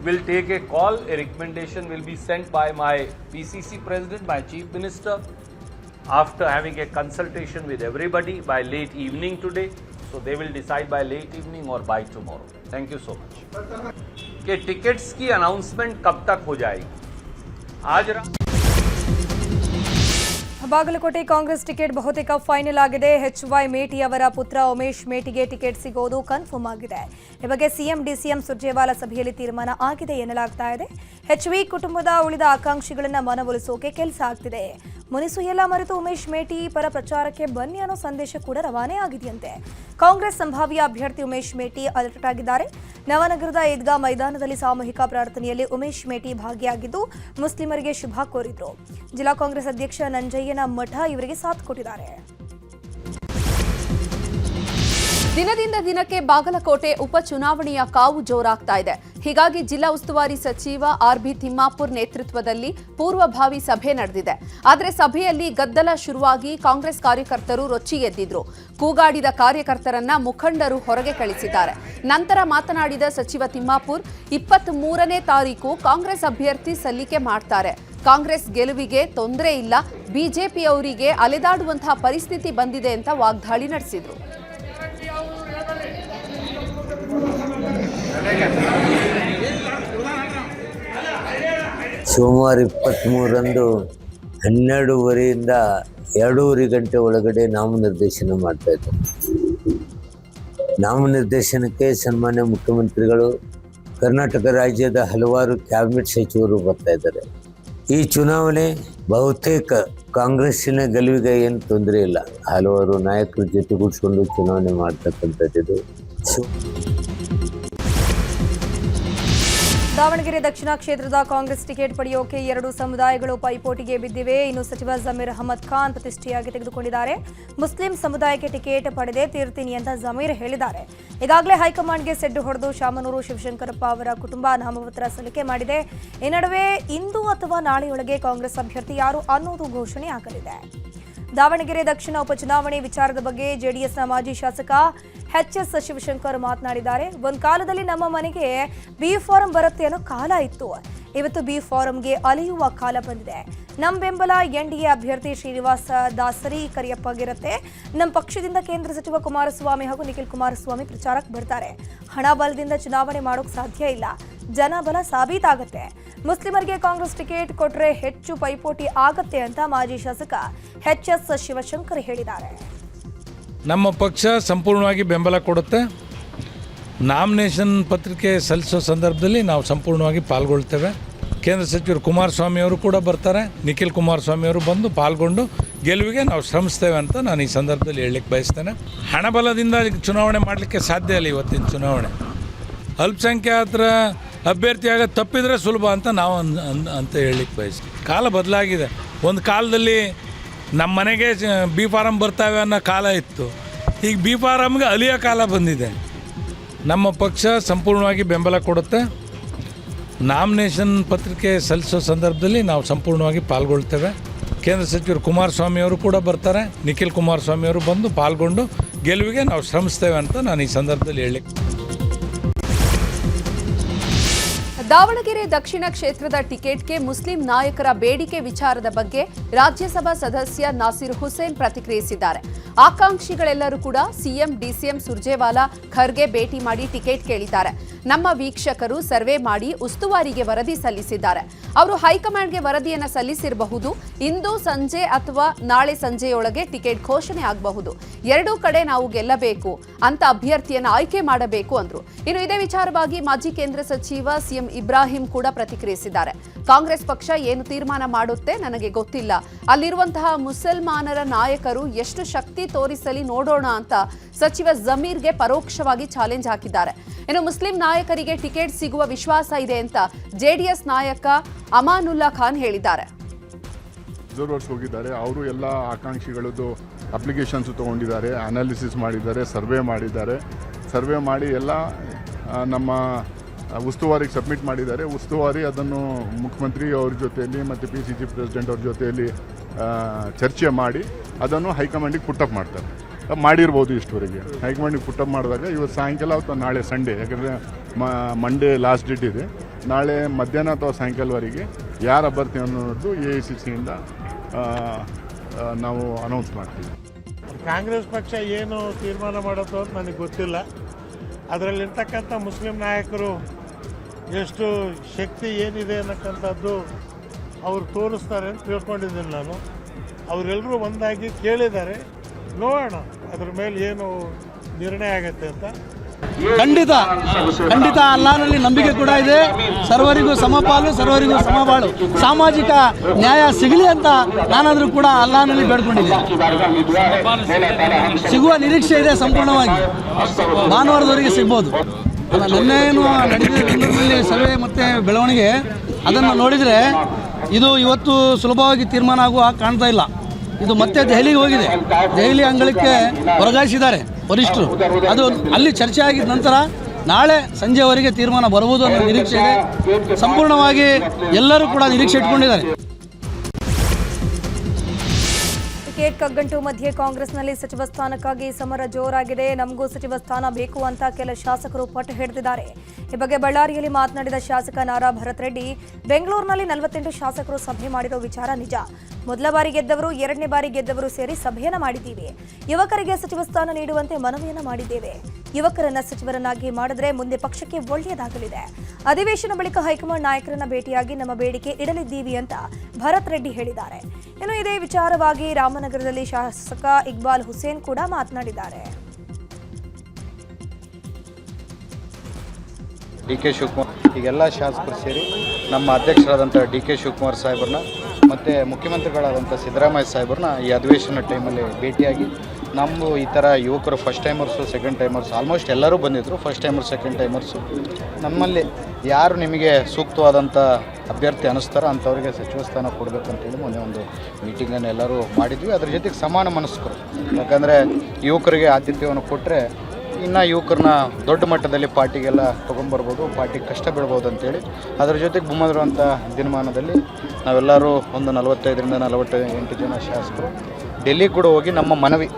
will take a call. A recommendation will be sent by my PCC president, my chief minister, after having a consultation with everybody by late evening today. So they will decide by late evening or by tomorrow. Thank you so much. कि tickets की announcement कब तक हो जाएगी? आज Bagalkot Congress ticket ಬಹುತೇಕ final ಆಗಿದೆ. HY ಮೇಟಿ ಅವರ ಪುತ್ರ ಉಮೇಶ್ ಮೇಟಿಗೆ ಟಿಕೆಟ್ ಸಿಗೋದು ಕನ್ಫರ್ಮ್ ಆಗಿದೆ. ಈ ಬಗ್ಗೆ ಸಿಎಂ ಡಿಸಿಎಂ ಸುರ್ಜೇವಾಲಾ ಸಭೆಯಲ್ಲಿ ತೀರ್ಮಾನ ಆಗಿದೆ ಎನ್ನಲಾಗ್ತಾ ಇದೆ. HV ಕುಟುಂಬದ ಉಳಿದ ಆಕಾಂಕ್ಷಿಗಳನ್ನ ಮನವೊಲಿಸೋಕೆ ಕೆಲಸ ಆಗ್ತಿದೆ. ಮುನಿಸು ಎಲ್ಲ ಮರೆತು ಉಮೇಶ್ ಮೇಟಿ ಪರ ಪ್ರಚಾರಕ್ಕೆ ಬನ್ನಿ ಅನ್ನೋ ಸಂದೇಶ ಕೂಡ ರವಾನೆ ಆಗಿದೆಯಂತೆ. ಕಾಂಗ್ರೆಸ್ ಸಂಭಾವ್ಯ ಅಭ್ಯರ್ಥಿ ಉಮೇಶ್ ಮೇಟಿ ಅಲರ್ಟ್ ಆಗಿದ್ದಾರೆ. ನವನಗರದ ಈದ್ಗಾ ಮೈದಾನದಲ್ಲಿ ಸಾಮೂಹಿಕ ಪ್ರಾರ್ಥನೆಯಲ್ಲಿ ಉಮೇಶ್ ಮೇಟಿ ಭಾಗಿಯಾಗಿದ್ದು ಮುಸ್ಲಿಮರಿಗೆ ಶುಭ ಕೋರಿದ್ರು. ಜಿಲ್ಲಾ ಕಾಂಗ್ರೆಸ್ ಅಧ್ಯಕ್ಷ ನಂಜಯ್ಯನ ಮಠ ಇವರಿಗೆ ಸಾಥ್ ಕೊಟ್ಟಿದ್ದಾರೆ. ದಿನದಿಂದ ದಿನಕ್ಕೆ ಬಾಗಲಕೋಟೆ ಉಪಚುನಾವಣೆಯ ಕಾವು ಜೋರಾಗ್ತಾ ಇದೆ. ಹೀಗಾಗಿ ಜಿಲ್ಲಾ ಉಸ್ತುವಾರಿ ಸಚಿವ RB ತಿಮ್ಮಾಪುರ್ ನೇತೃತ್ವದಲ್ಲಿ ಪೂರ್ವಭಾವಿ ಸಭೆ ನಡೆದಿದೆ. ಆದರೆ ಸಭೆಯಲ್ಲಿ ಗದ್ದಲ ಶುರುವಾಗಿ ಕಾಂಗ್ರೆಸ್ ಕಾರ್ಯಕರ್ತರು ರೊಚ್ಚಿಗೆದ್ದಿದ್ರು. ಕೂಗಾಡಿದ ಕಾರ್ಯಕರ್ತರನ್ನ ಮುಖಂಡರು ಹೊರಗೆ ಕಳಿಸಿದ್ದಾರೆ. ನಂತರ ಮಾತನಾಡಿದ ಸಚಿವ ತಿಮ್ಮಾಪುರ್, 23ನೇ ತಾರೀಕು ಕಾಂಗ್ರೆಸ್ ಅಭ್ಯರ್ಥಿ ಸಲ್ಲಿಕೆ ಮಾಡ್ತಾರೆ. ಕಾಂಗ್ರೆಸ್ ಗೆಲುವಿಗೆ ತೊಂದರೆ ಇಲ್ಲ, ಬಿಜೆಪಿಯವರಿಗೆ ಅಲೆದಾಡುವಂತಹ ಪರಿಸ್ಥಿತಿ ಬಂದಿದೆ ಅಂತ ವಾಗ್ದಾಳಿ ನಡೆಸಿದ್ರು. ಸೋಮವಾರ 23ರಂದು 12:30ರಿಂದ 2:30 ಗಂಟೆ ಒಳಗಡೆ ನಾಮನಿರ್ದೇಶನ ಮಾಡ್ತಾ ಇದ್ದಾರೆ. ನಾಮನಿರ್ದೇಶನಕ್ಕೆ ಸನ್ಮಾನ್ಯ ಮುಖ್ಯಮಂತ್ರಿಗಳು, ಕರ್ನಾಟಕ ರಾಜ್ಯದ ಹಲವಾರು ಕ್ಯಾಬಿನೆಟ್ ಸಚಿವರು ಬರ್ತಾ ಇದ್ದಾರೆ. ಈ ಚುನಾವಣೆ ಬಹುತೇಕ ಕಾಂಗ್ರೆಸ್ಸಿನ ಗೆಲುವಿಗೆ ಏನು ತೊಂದರೆ ಇಲ್ಲ. ಹಲವಾರು ನಾಯಕರ ಜೊತೆಗೂಡಿಸ್ಕೊಂಡು ಚುನಾವಣೆ ಮಾಡ್ತಕ್ಕಂಥದ್ದು. ದಾವಣಗೆರೆ ದಕ್ಷಿಣ ಕ್ಷೇತ್ರದ ಕಾಂಗ್ರೆಸ್ ಟಿಕೆಟ್ ಪಡೆಯೋಕೆ 2 ಸಮುದಾಯಗಳು ಪೈಪೋಟಿಗೆ ಬಿದ್ದಿವೆ. ಇನ್ನು ಸಚಿವ ಜಮೀರ್ ಅಹಮದ್ ಖಾನ್ ಪ್ರತಿಷ್ಠೆಯಾಗಿ ತೆಗೆದುಕೊಂಡಿದ್ದಾರೆ. ಮುಸ್ಲಿಂ ಸಮುದಾಯಕ್ಕೆ ಟಿಕೆಟ್ ಪಡೆದೇ ತೀರ್ತೀನಿ ಅಂತ ಜಮೀರ್ ಹೇಳಿದ್ದಾರೆ. ಈಗಾಗಲೇ ಹೈಕಮಾಂಡ್ಗೆ ಸೆಡ್ಡು ಹೊಡೆದು ಶಾಮನೂರು ಶಿವಶಂಕರಪ್ಪ ಅವರ ಕುಟುಂಬ ನಾಮಪತ್ರ ಸಲ್ಲಿಕೆ ಮಾಡಿದೆ. ಈ ನಡುವೆ ಇಂದು ಅಥವಾ ನಾಳೆಯೊಳಗೆ ಕಾಂಗ್ರೆಸ್ ಅಭ್ಯರ್ಥಿ ಯಾರು ಅನ್ನೋದು ಘೋಷಣೆ ಆಗಲಿದೆ. ದಾವಣಗೆರೆ ದಕ್ಷಿಣ ಉಪಚುನಾವಣೆ ವಿಚಾರದ ಬಗ್ಗೆ ಜೆಡಿಎಸ್ನ ಮಾಜಿ ಶಾಸಕ ಎಚ್.ಎಸ್. ಶಿವಶಂಕರ್ ಮಾತನಾಡಿದ್ದಾರೆ. ಒಂದು ಕಾಲದಲ್ಲಿ ನಮ್ಮ ಮನೆಗೆ ಬಿ ಫಾರಂ ಬರುತ್ತೆ ಅನ್ನೋ ಕಾಲ ಇತ್ತು. ಇವತ್ತು ಬಿ ಫಾರಂಗೆ ಅಲೆಯುವ ಕಾಲ ಬಂದಿದೆ. ನಮ್ಮ ಬೆಂಬಲ ಎನ್ಡಿಎ ಅಭ್ಯರ್ಥಿ ಶ್ರೀನಿವಾಸ ದಾಸರಿ ಕರಿಯಪ್ಪಗಿರುತ್ತೆ. ನಮ್ಮ ಪಕ್ಷದಿಂದ ಕೇಂದ್ರ ಸಚಿವ ಕುಮಾರಸ್ವಾಮಿ ಹಾಗೂ ನಿಖಿಲ್ ಕುಮಾರಸ್ವಾಮಿ ಪ್ರಚಾರಕ್ಕೆ ಬರ್ತಾರೆ. ಹಣ ಬಲದಿಂದ ಚುನಾವಣೆ ಮಾಡೋಕೆ ಸಾಧ್ಯ ಇಲ್ಲ. ಜನ ಬಲ ಸಾಬೀತಾಗತ್ತೆ. ಮುಸ್ಲಿಮರಿಗೆ ಕಾಂಗ್ರೆಸ್ ಟಿಕೆಟ್ ಕೊಟ್ರೆ ಹೆಚ್ಚು ಪೈಪೋಟಿ ಆಗತ್ತೆ ಅಂತ ಮಾಜಿ ಶಾಸಕ ಎಚ್.ಎಸ್. ಶಿವಶಂಕರ್ ಹೇಳಿದ್ದಾರೆ. ನಮ್ಮ ಪಕ್ಷ ಸಂಪೂರ್ಣವಾಗಿ ಬೆಂಬಲ ಕೊಡುತ್ತೆ. ನಾಮಿನೇಷನ್ ಪತ್ರಿಕೆ ಸಲ್ಲಿಸೋ ಸಂದರ್ಭದಲ್ಲಿ ನಾವು ಸಂಪೂರ್ಣವಾಗಿ ಪಾಲ್ಗೊಳ್ತೇವೆ. ಕೇಂದ್ರ ಸಚಿವರು ಕುಮಾರಸ್ವಾಮಿ ಅವರು ಕೂಡ ಬರ್ತಾರೆ. ನಿಖಿಲ್ ಕುಮಾರಸ್ವಾಮಿ ಅವರು ಬಂದು ಪಾಲ್ಗೊಂಡು ಗೆಲುವಿಗೆ ನಾವು ಶ್ರಮಿಸ್ತೇವೆ ಅಂತ ನಾನು ಈ ಸಂದರ್ಭದಲ್ಲಿ ಹೇಳಲಿಕ್ಕೆ ಬಯಸ್ತೇನೆ. ಹಣಬಲದಿಂದ ಚುನಾವಣೆ ಮಾಡಲಿಕ್ಕೆ ಸಾಧ್ಯ ಇಲ್ಲ. ಇವತ್ತಿನ ಚುನಾವಣೆ ಅಲ್ಪಸಂಖ್ಯಾತರ ಅಭ್ಯರ್ಥಿಯಾಗ ತಪ್ಪಿದರೆ ಸುಲಭ ಅಂತ ನಾವು ಅಂತ ಹೇಳಲಿಕ್ಕೆ ಬಯಸ್ತೀವಿ. ಕಾಲ ಬದಲಾಗಿದೆ. ಒಂದು ಕಾಲದಲ್ಲಿ ನಮ್ಮ ಮನೆಗೆ ಬಿ ಫಾರಂ ಬರ್ತಾವೆ ಅನ್ನೋ ಕಾಲ ಇತ್ತು. ಈಗ ಬಿ ಫಾರಮ್ಗೆ ಅಲಿಯೋ ಕಾಲ ಬಂದಿದೆ. ನಮ್ಮ ಪಕ್ಷ ಸಂಪೂರ್ಣವಾಗಿ ಬೆಂಬಲ ಕೊಡುತ್ತೆ. ನಾಮಿನೇಷನ್ ಪತ್ರಿಕೆ ಸಲ್ಲಿಸೋ ಸಂದರ್ಭದಲ್ಲಿ ನಾವು ಸಂಪೂರ್ಣವಾಗಿ ಪಾಲ್ಗೊಳ್ತೇವೆ. ಕೇಂದ್ರ ಸಚಿವರು ಕುಮಾರಸ್ವಾಮಿ ಅವರು ಕೂಡ ಬರ್ತಾರೆ. ನಿಖಿಲ್ ಕುಮಾರಸ್ವಾಮಿ ಅವರು ಬಂದು ಪಾಲ್ಗೊಂಡು ಗೆಲುವಿಗೆ ನಾವು ಶ್ರಮಿಸ್ತೇವೆ ಅಂತ ನಾನು ಈ ಸಂದರ್ಭದಲ್ಲಿ ಹೇಳಲಿಕ್ಕೆ. ದಾವಣಗೆರೆ ದಕ್ಷಿಣ ಕ್ಷೇತ್ರದ ಟಿಕೆಟ್ಗೆ ಮುಸ್ಲಿಂ ನಾಯಕರ ಬೇಡಿಕೆ ವಿಚಾರದ ಬಗ್ಗೆ ರಾಜ್ಯಸಭಾ ಸದಸ್ಯ ನಾಸಿರ್ ಹುಸೇನ್ ಪ್ರತಿಕ್ರಿಯಿಸಿದ್ದಾರೆ. ಆಕಾಂಕ್ಷಿಗಳೆಲ್ಲರೂ ಕೂಡ ಸಿಎಂ ಡಿಸಿಎಂ ಸುರ್ಜೇವಾಲಾ ಖರ್ಗೆ ಭೇಟಿ ಮಾಡಿ ಟಿಕೆಟ್ ಕೇಳಿದ್ದಾರೆ. ನಮ್ಮ ವೀಕ್ಷಕರು ಸರ್ವೆ ಮಾಡಿ ಉಸ್ತುವಾರಿಗೆ ವರದಿ ಸಲ್ಲಿಸಿದ್ದಾರೆ. ಅವರು ಹೈಕಮಾಂಡ್ಗೆ ವರದಿಯನ್ನು ಸಲ್ಲಿಸಿರಬಹುದು. ಇಂದು ಸಂಜೆ ಅಥವಾ ನಾಳೆ ಸಂಜೆಯೊಳಗೆ ಟಿಕೆಟ್ ಘೋಷಣೆ ಆಗಬಹುದು. ಎರಡೂ ಕಡೆ ನಾವು ಗೆಲ್ಲಬೇಕು ಅಂತ ಅಭ್ಯರ್ಥಿಯನ್ನು ಆಯ್ಕೆ ಮಾಡಬೇಕು ಅಂದ್ರು. ಇನ್ನು ಇದೇ ವಿಚಾರವಾಗಿ ಮಾಜಿ ಕೇಂದ್ರ ಸಚಿವ ಸಿಎಂ ಇಬ್ರಾಹಿಂ ಕೂಡ ಪ್ರತಿಕ್ರಿಯಿಸಿದ್ದಾರೆ. ಕಾಂಗ್ರೆಸ್ ಪಕ್ಷ ಏನು ತೀರ್ಮಾನ ಮಾಡುತ್ತೆ ನನಗೆ ಗೊತ್ತಿಲ್ಲ. ಅಲ್ಲಿರುವಂತಹ ಮುಸಲ್ಮಾನರ ನಾಯಕರು ಎಷ್ಟು ಶಕ್ತಿ ತೋರಿಸಲಿ ನೋಡೋಣ ಅಂತ ಸಚಿವ ಜಮೀರ್ಗೆ ಪರೋಕ್ಷವಾಗಿ ಚಾಲೆಂಜ್ ಹಾಕಿದ್ದಾರೆ. ಇನ್ನು ಮುಸ್ಲಿಂ ನಾಯಕರಿಗೆ ಟಿಕೆಟ್ ಸಿಗುವ ವಿಶ್ವಾಸ ಇದೆ ಅಂತ ಜೆಡಿಎಸ್ ನಾಯಕ ಅಮಾನುಲ್ಲಾ ಖಾನ್ ಹೇಳಿದ್ದಾರೆ. ಅಬ್ಸರ್ವರ್ಸ್ ಹೋಗಿದ್ದಾರೆ. ಅವರು ಎಲ್ಲ ಆಕಾಂಕ್ಷಿಗಳದ್ದು ಅಪ್ಲಿಕೇಶನ್ಸ್ ತೊಗೊಂಡಿದ್ದಾರೆ, ಅನಾಲಿಸಿಸ್ ಮಾಡಿದ್ದಾರೆ, ಸರ್ವೆ ಮಾಡಿ ಎಲ್ಲ ನಮ್ಮ ಉಸ್ತುವಾರಿಗೆ ಸಬ್ಮಿಟ್ ಮಾಡಿದ್ದಾರೆ. ಉಸ್ತುವಾರಿ ಅದನ್ನು ಮುಖ್ಯಮಂತ್ರಿ ಅವ್ರ ಜೊತೆಯಲ್ಲಿ ಮತ್ತು PCC ಪ್ರೆಸಿಡೆಂಟ್ ಅವ್ರ ಜೊತೆಯಲ್ಲಿ ಚರ್ಚೆ ಮಾಡಿ ಅದನ್ನು ಹೈಕಮಾಂಡಿಗೆ ಪುಟ್ಟಪ್ ಮಾಡ್ತಾರೆ. ಮಾಡಿರ್ಬೋದು ಇಷ್ಟವರೆಗೆ. ಹೈಕಮಾಂಡಿಗೆ ಪುಟ್ಟಪ್ ಮಾಡಿದಾಗ ಇವತ್ತು ಸಾಯಂಕಾಲ ಅಥವಾ ನಾಳೆ ಸಂಡೇ, ಯಾಕಂದರೆ ಮಂಡೇ ಲಾಸ್ಟ್ ಡೇಟ್ ಇದೆ, ನಾಳೆ ಮಧ್ಯಾಹ್ನ ಅಥವಾ ಸಾಯಂಕಾಲವರೆಗೆ ಯಾರು ಅಭ್ಯರ್ಥಿ ಅನ್ನೋದು AICCಯಿಂದ ನಾವು ಅನೌನ್ಸ್ ಮಾಡ್ತೀವಿ. ಕಾಂಗ್ರೆಸ್ ಪಕ್ಷ ಏನು ತೀರ್ಮಾನ ಮಾಡೋದು ಅಂತ ನನಗೆ ಗೊತ್ತಿಲ್ಲ. ಅದರಲ್ಲಿರ್ತಕ್ಕಂಥ ಮುಸ್ಲಿಂ ನಾಯಕರು ಎಷ್ಟು ಶಕ್ತಿ ಏನಿದೆ ಅನ್ನೋಕ್ಕಂಥದ್ದು ಅವರು ತೋರಿಸ್ತಾರೆ ಅಂತ ತಿಳ್ಕೊಂಡಿದ್ದೀನಿ ನಾನು. ಅವರೆಲ್ಲರೂ ಒಂದಾಗಿ ಕೇಳಿದ್ದಾರೆ. ನೋಡೋಣ ಅದ್ರ ಮೇಲೆ ಏನು ನಿರ್ಣಯ ಆಗುತ್ತೆ ಅಂತ. ಖಂಡಿತ ಅಲ್ಲಾಹನಲ್ಲಿ ನಂಬಿಕೆ ಕೂಡ ಇದೆ. ಸರ್ವರಿಗೂ ಸಮಪಾಲು, ಸರ್ವರಿಗೂ ಸಮಬಾಳು, ಸಾಮಾಜಿಕ ನ್ಯಾಯ ಸಿಗಲಿ ಅಂತ ನಾನಾದರೂ ಕೂಡ ಅಲ್ಲಾಹನಲ್ಲಿ ಬೇಡ್ಕೊಂಡಿದ್ದೀನಿ. ಸಿಗುವ ನಿರೀಕ್ಷೆ ಇದೆ. ಸಂಪೂರ್ಣವಾಗಿ ಭಾನುವಾರದವರೆಗೆ ಸಿಗ್ಬೋದು. ನಿನ್ನೇನು ನಡೆದ ಬೆಂಗಳೂರಿನಲ್ಲಿ ಸಭೆ ಮತ್ತು ಬೆಳವಣಿಗೆ ಅದನ್ನು ನೋಡಿದರೆ ಇದು ಇವತ್ತು ಸುಲಭವಾಗಿ ತೀರ್ಮಾನ ಆಗುವ ಕಾಣ್ತಾ ಇಲ್ಲ. ಇದು ಮತ್ತೆ ದೆಹಲಿಗೆ ಹೋಗಿದೆ. ದೆಹಲಿ ಅಂಗಳಕ್ಕೆ ವರ್ಗಾಯಿಸಿದ್ದಾರೆ ವರಿಷ್ಠರು. ಅದು ಅಲ್ಲಿ ಚರ್ಚೆ ಆಗಿದ ನಂತರ ನಾಳೆ ಸಂಜೆವರೆಗೆ ತೀರ್ಮಾನ ಬರುವುದು ಅನ್ನೋ ನಿರೀಕ್ಷೆ ಇದೆ. ಸಂಪೂರ್ಣವಾಗಿ ಎಲ್ಲರೂ ಕೂಡ ನಿರೀಕ್ಷೆ ಇಟ್ಕೊಂಡಿದ್ದಾರೆ. ಟಿಕೆಟ್ ಕಗ್ಗಂಟು ಮಧ್ಯೆ ಕಾಂಗ್ರೆಸ್ನಲ್ಲಿ ಸಚಿವ ಸ್ಥಾನಕ್ಕಾಗಿ ಸಮರ ಜೋರಾಗಿದೆ. ನಮಗೂ ಸಚಿವ ಸ್ಥಾನ ಬೇಕು ಅಂತ ಕೆಲ ಶಾಸಕರು ಪಟ್ಟು ಹಿಡಿದಿದ್ದಾರೆ. ಈ ಬಗ್ಗೆ ಬಳ್ಳಾರಿಯಲ್ಲಿ ಮಾತನಾಡಿದ ಶಾಸಕ ನಾರಾ ಭರತ್ ರೆಡ್ಡಿ, ಬೆಂಗಳೂರಿನಲ್ಲಿ 48 ಶಾಸಕರು ಸಭೆ ಮಾಡಿರೋ ವಿಚಾರ ನಿಜ. ಮೊದಲ ಬಾರಿ ಗೆದ್ದವರು, ಎರಡನೇ ಬಾರಿ ಗೆದ್ದವರು ಸೇರಿ ಸಭೆಯನ್ನ ಮಾಡಿದ್ದೀವಿ. ಯುವಕರಿಗೆ ಸಚಿವ ಸ್ಥಾನ ನೀಡುವಂತೆ ಮನವಿಯನ್ನ ಮಾಡಿದ್ದೇವೆ. ಯುವಕರನ್ನ ಸಚಿವರನ್ನಾಗಿ ಮಾಡಿದ್ರೆ ಮುಂದೆ ಪಕ್ಷಕ್ಕೆ ಒಳ್ಳೆಯದಾಗಲಿದೆ. ಅಧಿವೇಶನ ಬಳಿಕ ಹೈಕಮಾಂಡ್ ನಾಯಕರನ್ನ ಭೇಟಿಯಾಗಿ ನಮ್ಮ ಬೇಡಿಕೆ ಇಡಲಿದ್ದೀವಿ ಅಂತ ಭರತ್ ರೆಡ್ಡಿ ಹೇಳಿದ್ದಾರೆ. ಇನ್ನು ಇದೇ ವಿಚಾರವಾಗಿ ರಾಮನಗರದಲ್ಲಿ ಶಾಸಕ ಇಕ್ಬಾಲ್ ಹುಸೇನ್ ಕೂಡ ಮಾತನಾಡಿದ್ದಾರೆ. DK ಶಿವಕುಮಾರ್ ಈಗೆಲ್ಲ ಶಾಸಕರು ಸೇರಿ ನಮ್ಮ ಅಧ್ಯಕ್ಷರಾದಂಥ DK ಶಿವಕುಮಾರ್ ಸಾಹೇಬ್ರನ್ನ ಮತ್ತು ಮುಖ್ಯಮಂತ್ರಿಗಳಾದಂಥ ಸಿದ್ದರಾಮಯ್ಯ ಸಾಹೇಬ್ರನ್ನ ಈ ಅಧಿವೇಶನ ಟೈಮಲ್ಲಿ ಭೇಟಿಯಾಗಿ ನಮ್ಮದು ಈ ಥರ ಯುವಕರು ಫಸ್ಟ್ ಟೈಮರ್ಸು, ಸೆಕೆಂಡ್ ಟೈಮರ್ಸ್, ಆಲ್ಮೋಸ್ಟ್ ಎಲ್ಲರೂ ಬಂದಿದ್ದರು. ಫಸ್ಟ್ ಟೈಮರ್ಸ್, ಸೆಕೆಂಡ್ ಟೈಮರ್ಸು ನಮ್ಮಲ್ಲಿ ಯಾರು ನಿಮಗೆ ಸೂಕ್ತವಾದಂಥ ಅಭ್ಯರ್ಥಿ ಅನ್ನಿಸ್ತಾರೋ ಅಂಥವ್ರಿಗೆ ಸಚಿವ ಸ್ಥಾನ ಕೊಡಬೇಕಂತೇಳಿ ಮೊನ್ನೆ ಒಂದು ಮೀಟಿಂಗನ್ನು ಎಲ್ಲರೂ ಮಾಡಿದ್ವಿ. ಅದ್ರ ಜೊತೆಗೆ ಸಮಾನ ಮನಸ್ಕರು, ಯಾಕಂದರೆ ಯುವಕರಿಗೆ ಆದ್ಯತೆಯನ್ನು ಕೊಟ್ಟರೆ ಇನ್ನು ಯುವಕರನ್ನ ದೊಡ್ಡ ಮಟ್ಟದಲ್ಲಿ ಪಾರ್ಟಿಗೆಲ್ಲ ತೊಗೊಂಡ್ಬರ್ಬೋದು, ಪಾರ್ಟಿಗೆ ಕಷ್ಟ ಬೀಳ್ಬೋದು ಅಂತೇಳಿ ಅದರ ಜೊತೆಗೆ ಮುಂಬರುವಂಥ ದಿನಮಾನದಲ್ಲಿ ನಾವೆಲ್ಲರೂ ಒಂದು 45 ರಿಂದ 48 ಜನ ಶಾಸಕರು ಡೆಲ್ಲಿ ಕೂಡ ಹೋಗಿ ನಮ್ಮ ಮನವಿ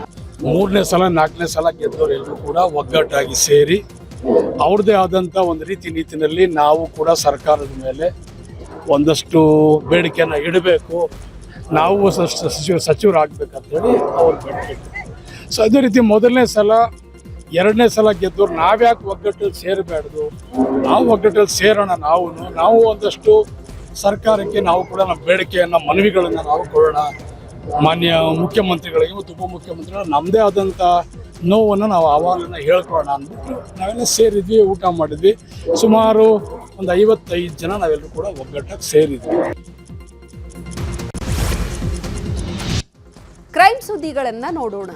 3ನೇ ಸಲ 4ನೇ ಸಲ ಗೆದ್ದವರೆಲ್ಲರೂ ಕೂಡ ಒಗ್ಗಟ್ಟಾಗಿ ಸೇರಿ ಅವ್ರದ್ದೇ ಆದಂಥ ಒಂದು ರೀತಿ ನೀತಿನಲ್ಲಿ ನಾವು ಕೂಡ ಸರ್ಕಾರದ ಮೇಲೆ ಒಂದಷ್ಟು ಬೇಡಿಕೆಯನ್ನು ಇಡಬೇಕು, ನಾವು ಸಚಿವರಾಗಬೇಕಂತೇಳಿ ಅವ್ರು ಬೇಡಿಕೆ. ಸೊ ಅದೇ ರೀತಿ 1ನೇ ಸಲ 2ನೇ ಸಲ ಗೆದ್ದವ್ರು ನಾವ್ಯಾಕೆ ಒಗ್ಗಟ್ಟಲ್ಲಿ ಸೇರಬಾರ್ದು, ನಾವು ಒಗ್ಗಟ್ಟಲ್ಲಿ ಸೇರೋಣ. ನಾವು ಒಂದಷ್ಟು ಸರ್ಕಾರಕ್ಕೆ ನಾವು ಕೂಡ ನಮ್ಮ ಬೇಡಿಕೆಯನ್ನು ಮನವಿಗಳನ್ನು ನಾವು ಕೊಡೋಣ. ಮಾನ್ಯ ಮುಖ್ಯಮಂತ್ರಿಗಳಿಗೆ ಮತ್ತು ಉಪಮುಖ್ಯಮಂತ್ರಿಗಳು ನಮ್ಮದೇ ಆದಂಥ ನೋವನ್ನು ನಾವು ಅಹವಾಲನ್ನು ಹೇಳ್ಕೊಳ್ಳೋಣ ಅಂದ್ಬಿಟ್ಟು ನಾವೆಲ್ಲ ಸೇರಿದ್ವಿ, ಊಟ ಮಾಡಿದ್ವಿ. ಸುಮಾರು ಒಂದು 55 ಜನ ನಾವೆಲ್ಲರೂ ಕೂಡ ಒಗ್ಗಟ್ಟಾಗಿ ಸೇರಿದ್ವಿ. ಕ್ರೈಮ್ ಸುದ್ದಿಗಳನ್ನು ನೋಡೋಣ.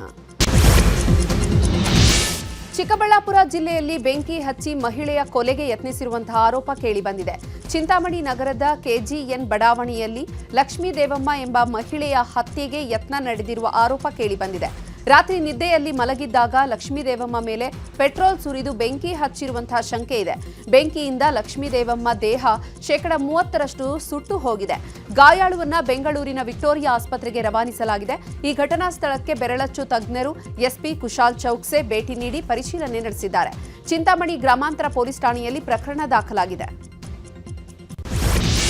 ಚಿಕ್ಕಬಳ್ಳಾಪುರ ಜಿಲ್ಲೆಯಲ್ಲಿ ಬೆಂಕಿ ಹಚ್ಚಿ ಮಹಿಳೆಯ ಕೊಲೆಗೆ ಯತ್ನಿಸಿರುವಂತಹ ಆರೋಪ ಕೇಳಿಬಂದಿದೆ. ಚಿಂತಾಮಣಿ ನಗರದ ಕೆಜಿಎನ್ ಬಡಾವಣೆಯಲ್ಲಿ ಲಕ್ಷ್ಮೀ ದೇವಮ್ಮ ಎಂಬ ಮಹಿಳೆಯ ಹತ್ಯೆಗೆ ಯತ್ನ ನಡೆದಿರುವ ಆರೋಪ ಕೇಳಿಬಂದಿದೆ. ರಾತ್ರಿ ನಿದ್ದೆಯಲ್ಲಿ ಮಲಗಿದ್ದಾಗ ಲಕ್ಷ್ಮೀ ದೇವಮ್ಮ ಮೇಲೆ ಪೆಟ್ರೋಲ್ ಸುರಿದು ಬೆಂಕಿ ಹಚ್ಚಿರುವಂತಹ ಶಂಕೆ ಇದೆ. ಬೆಂಕಿಯಿಂದ ಲಕ್ಷ್ಮೀ ದೇವಮ್ಮ ದೇಹ 30% ಸುಟ್ಟು ಹೋಗಿದೆ. ಗಾಯಾಳುವನ್ನ ಬೆಂಗಳೂರಿನ ವಿಕ್ಟೋರಿಯಾ ಆಸ್ಪತ್ರೆಗೆ ರವಾನಿಸಲಾಗಿದೆ. ಈ ಘಟನಾ ಸ್ಥಳಕ್ಕೆ ಬೆರಳಚ್ಚು ತಜ್ಞರು ಎಸ್ಪಿ ಕುಶಾಲ್ ಚೌಕ್ಸೆ ಭೇಟಿ ನೀಡಿ ಪರಿಶೀಲನೆ ನಡೆಸಿದ್ದಾರೆ. ಚಿಂತಾಮಣಿ ಗ್ರಾಮಾಂತರ ಪೊಲೀಸ್ ಠಾಣೆಯಲ್ಲಿ ಪ್ರಕರಣ ದಾಖಲಾಗಿದೆ.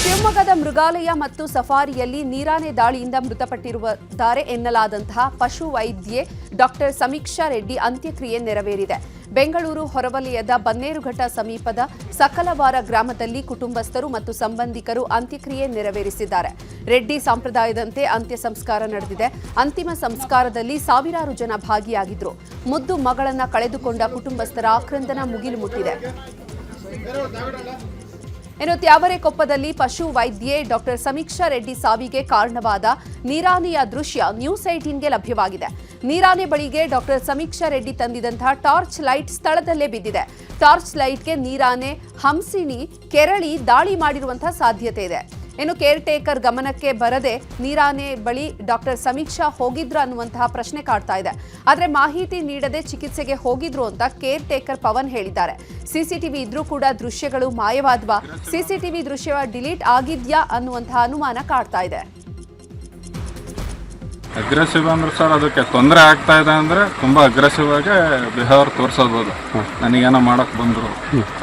ಶಿವಮೊಗ್ಗದ ಮೃಗಾಲಯ ಮತ್ತು ಸಫಾರಿಯಲ್ಲಿ ನೀರಾನೆ ದಾಳಿಯಿಂದ ಮೃತಪಟ್ಟಿರುತ್ತಾರೆ ಎನ್ನಲಾದಂತಹ ಪಶು ವೈದ್ಯೆ ಡಾಕ್ಟರ್ ಸಮೀಕ್ಷಾ ರೆಡ್ಡಿ ಅಂತ್ಯಕ್ರಿಯೆ ನೆರವೇರಿದೆ. ಬೆಂಗಳೂರು ಹೊರವಲಯದ ಬನ್ನೇರುಘಟ್ಟ ಸಮೀಪದ ಸಕಲವಾರ ಗ್ರಾಮದಲ್ಲಿ ಕುಟುಂಬಸ್ಥರು ಮತ್ತು ಸಂಬಂಧಿಕರು ಅಂತ್ಯಕ್ರಿಯೆ ನೆರವೇರಿಸಿದ್ದಾರೆ. ರೆಡ್ಡಿ ಸಂಪ್ರದಾಯದಂತೆ ಅಂತ್ಯ ಸಂಸ್ಕಾರ ನಡೆದಿದೆ. ಅಂತಿಮ ಸಂಸ್ಕಾರದಲ್ಲಿ ಸಾವಿರಾರು ಜನ ಭಾಗಿಯಾಗಿದ್ದರು. ಮುದ್ದು ಮಗಳನ್ನ ಕಳೆದುಕೊಂಡ ಕುಟುಂಬಸ್ಥರ ಆಕ್ರಂದನ ಮುಗಿಲು ಮುಟ್ಟಿದೆ. ಇನ್ನು ತ್ಯಾವರೆಕೊಪ್ಪದಲ್ಲಿ ಪಶು ವೈದ್ಯೆ ಡಾಕ್ಟರ್ ಸಮೀಕ್ಷಾ ರೆಡ್ಡಿ ಸಾವಿಗೆ ಕಾರಣವಾದ ನೀರಾನೆಯ ದೃಶ್ಯ ನ್ಯೂಸ್ 18ಗೆ ಲಭ್ಯವಾಗಿದೆ. ನೀರಾನೆ ಬಳಿಗೆ ಡಾಕ್ಟರ್ ಸಮೀಕ್ಷಾ ರೆಡ್ಡಿ ತಂದಿದ್ದಂತಹ ಟಾರ್ಚ್ ಲೈಟ್ ಸ್ಥಳದಲ್ಲೇ ಬಿದ್ದಿದೆ. ಟಾರ್ಚ್ ಲೈಟ್ಗೆ ನೀರಾನೆ ಹಂಸಿನಿ ಕೆರಳಿ ದಾಳಿ ಮಾಡಿರುವಂತಹ ಸಾಧ್ಯತೆ ಇದೆ. ಇನ್ನು ಕೇರ್ ಟೇಕರ್ ಗಮನಕ್ಕೆ ಬರದೆ ನೀರಾನೆ ಬಳಿ ಡಾಕ್ಟರ್ ಸಮೀಕ್ಷಾ ಹೋಗಿದ್ರು ಅನ್ನುವಂತಹ ಪ್ರಶ್ನೆ ಕಾಡ್ತಾ ಇದೆ. ಆದರೆ ಮಾಹಿತಿ ನೀಡದೆ ಚಿಕಿತ್ಸೆಗೆ ಹೋಗಿದ್ರು ಅಂತ ಕೇರ್ ಟೇಕರ್ ಪವನ್ ಹೇಳಿದ್ದಾರೆ. ಸಿಸಿಟಿವಿ ಇದ್ರೂ ಕೂಡ ದೃಶ್ಯಗಳು ಮಾಯವಾದ್ವಾ, ಸಿಸಿಟಿವಿ ದೃಶ್ಯ ಡಿಲೀಟ್ ಆಗಿದ್ಯಾ ಅನ್ನುವಂತಹ ಅನುಮಾನ ಕಾಡ್ತಾ ಇದೆ. ಅಗ್ರೆಸಿವ್ ಅಂದ್ರೆ ಸರ್ ಅದಕ್ಕೆ ತೊಂದರೆ ಆಗ್ತಾ ಇದೆ ಅಂದರೆ ತುಂಬ ಅಗ್ರೆಸಿವ್ ಆಗಿ ಬಿಹೇವಿಯರ್ ತೋರಿಸೋದು. ನನಗೇನೋ ಮಾಡೋಕ್ಕೆ ಬಂದರು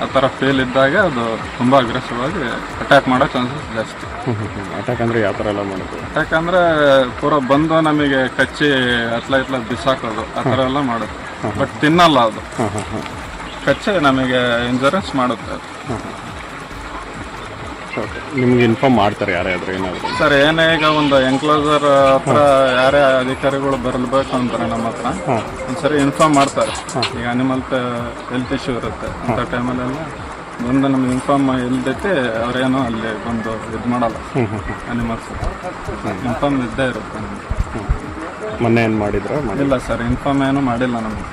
ಆ ಥರ ಫೀಲ್ ಇದ್ದಾಗ ಅದು ತುಂಬ ಅಗ್ರೆಸಿವ್ ಆಗಿ ಅಟ್ಯಾಕ್ ಮಾಡೋ ಚಾನ್ಸಸ್ ಜಾಸ್ತಿ. ಅಟ್ಯಾಕ್ ಅಂದರೆ ಯಾವ ಥರ ಎಲ್ಲ ಮಾಡೋದು? ಅಟ್ಯಾಕ್ ಅಂದರೆ ಪೂರ ಬಂದು ನಮಗೆ ಕಚ್ಚಿ ಇತ್ಲ ಬಿಸಾಕೋದು ಆ ಥರ ಎಲ್ಲ ಮಾಡುತ್ತೆ. ಬಟ್ ತಿನ್ನಲ್ಲ ಅದು, ಕಚ್ಚಿ ನಮಗೆ ಇಂಜುರೆನ್ಸ್ ಮಾಡುತ್ತೆ. ನಿಮ್ಗೆ ಇನ್ಫಾರ್ಮ್ ಮಾಡ್ತಾರೆ ಯಾರಾದರೂ ಏನಾದರೂ? ಸರ್ ಏನೇ ಈಗ ಒಂದು ಎನ್ಕ್ಲೋಸರ್ ಹತ್ರ ಯಾರೇ ಅಧಿಕಾರಿಗಳು ಬರಬೇಕು ಅಂತಾರೆ ನಮ್ಮ ಹತ್ರ, ಒಂದ್ಸರಿ ಇನ್ಫಾರ್ಮ್ ಮಾಡ್ತಾರೆ. ಈಗ ಅನಿಮಲ್ ಹೆಲ್ತ್ ಇಶ್ಯೂ ಇರುತ್ತೆ ಅಂಥ ಟೈಮಲ್ಲೆಲ್ಲ ಬಂದು ನಮ್ಗೆ ಇನ್ಫಾರ್ಮ್ ಇಲ್ದೈತಿ ಅವರೇನೋ ಅಲ್ಲಿ ಬಂದು ಇದು ಮಾಡಲ್ಲ. ಅನಿಮಲ್ಸ್ ಇನ್ಫಾರ್ಮ್ ಇದ್ದೇ ಇರುತ್ತೆ ನಮಗೆ. ಮೊನ್ನೆ ಏನು ಮಾಡಿದ್ರ? ಇಲ್ಲ ಸರ್, ಇನ್ಫಾರ್ಮ್ ಏನೂ ಮಾಡಿಲ್ಲ ನಮಗೆ.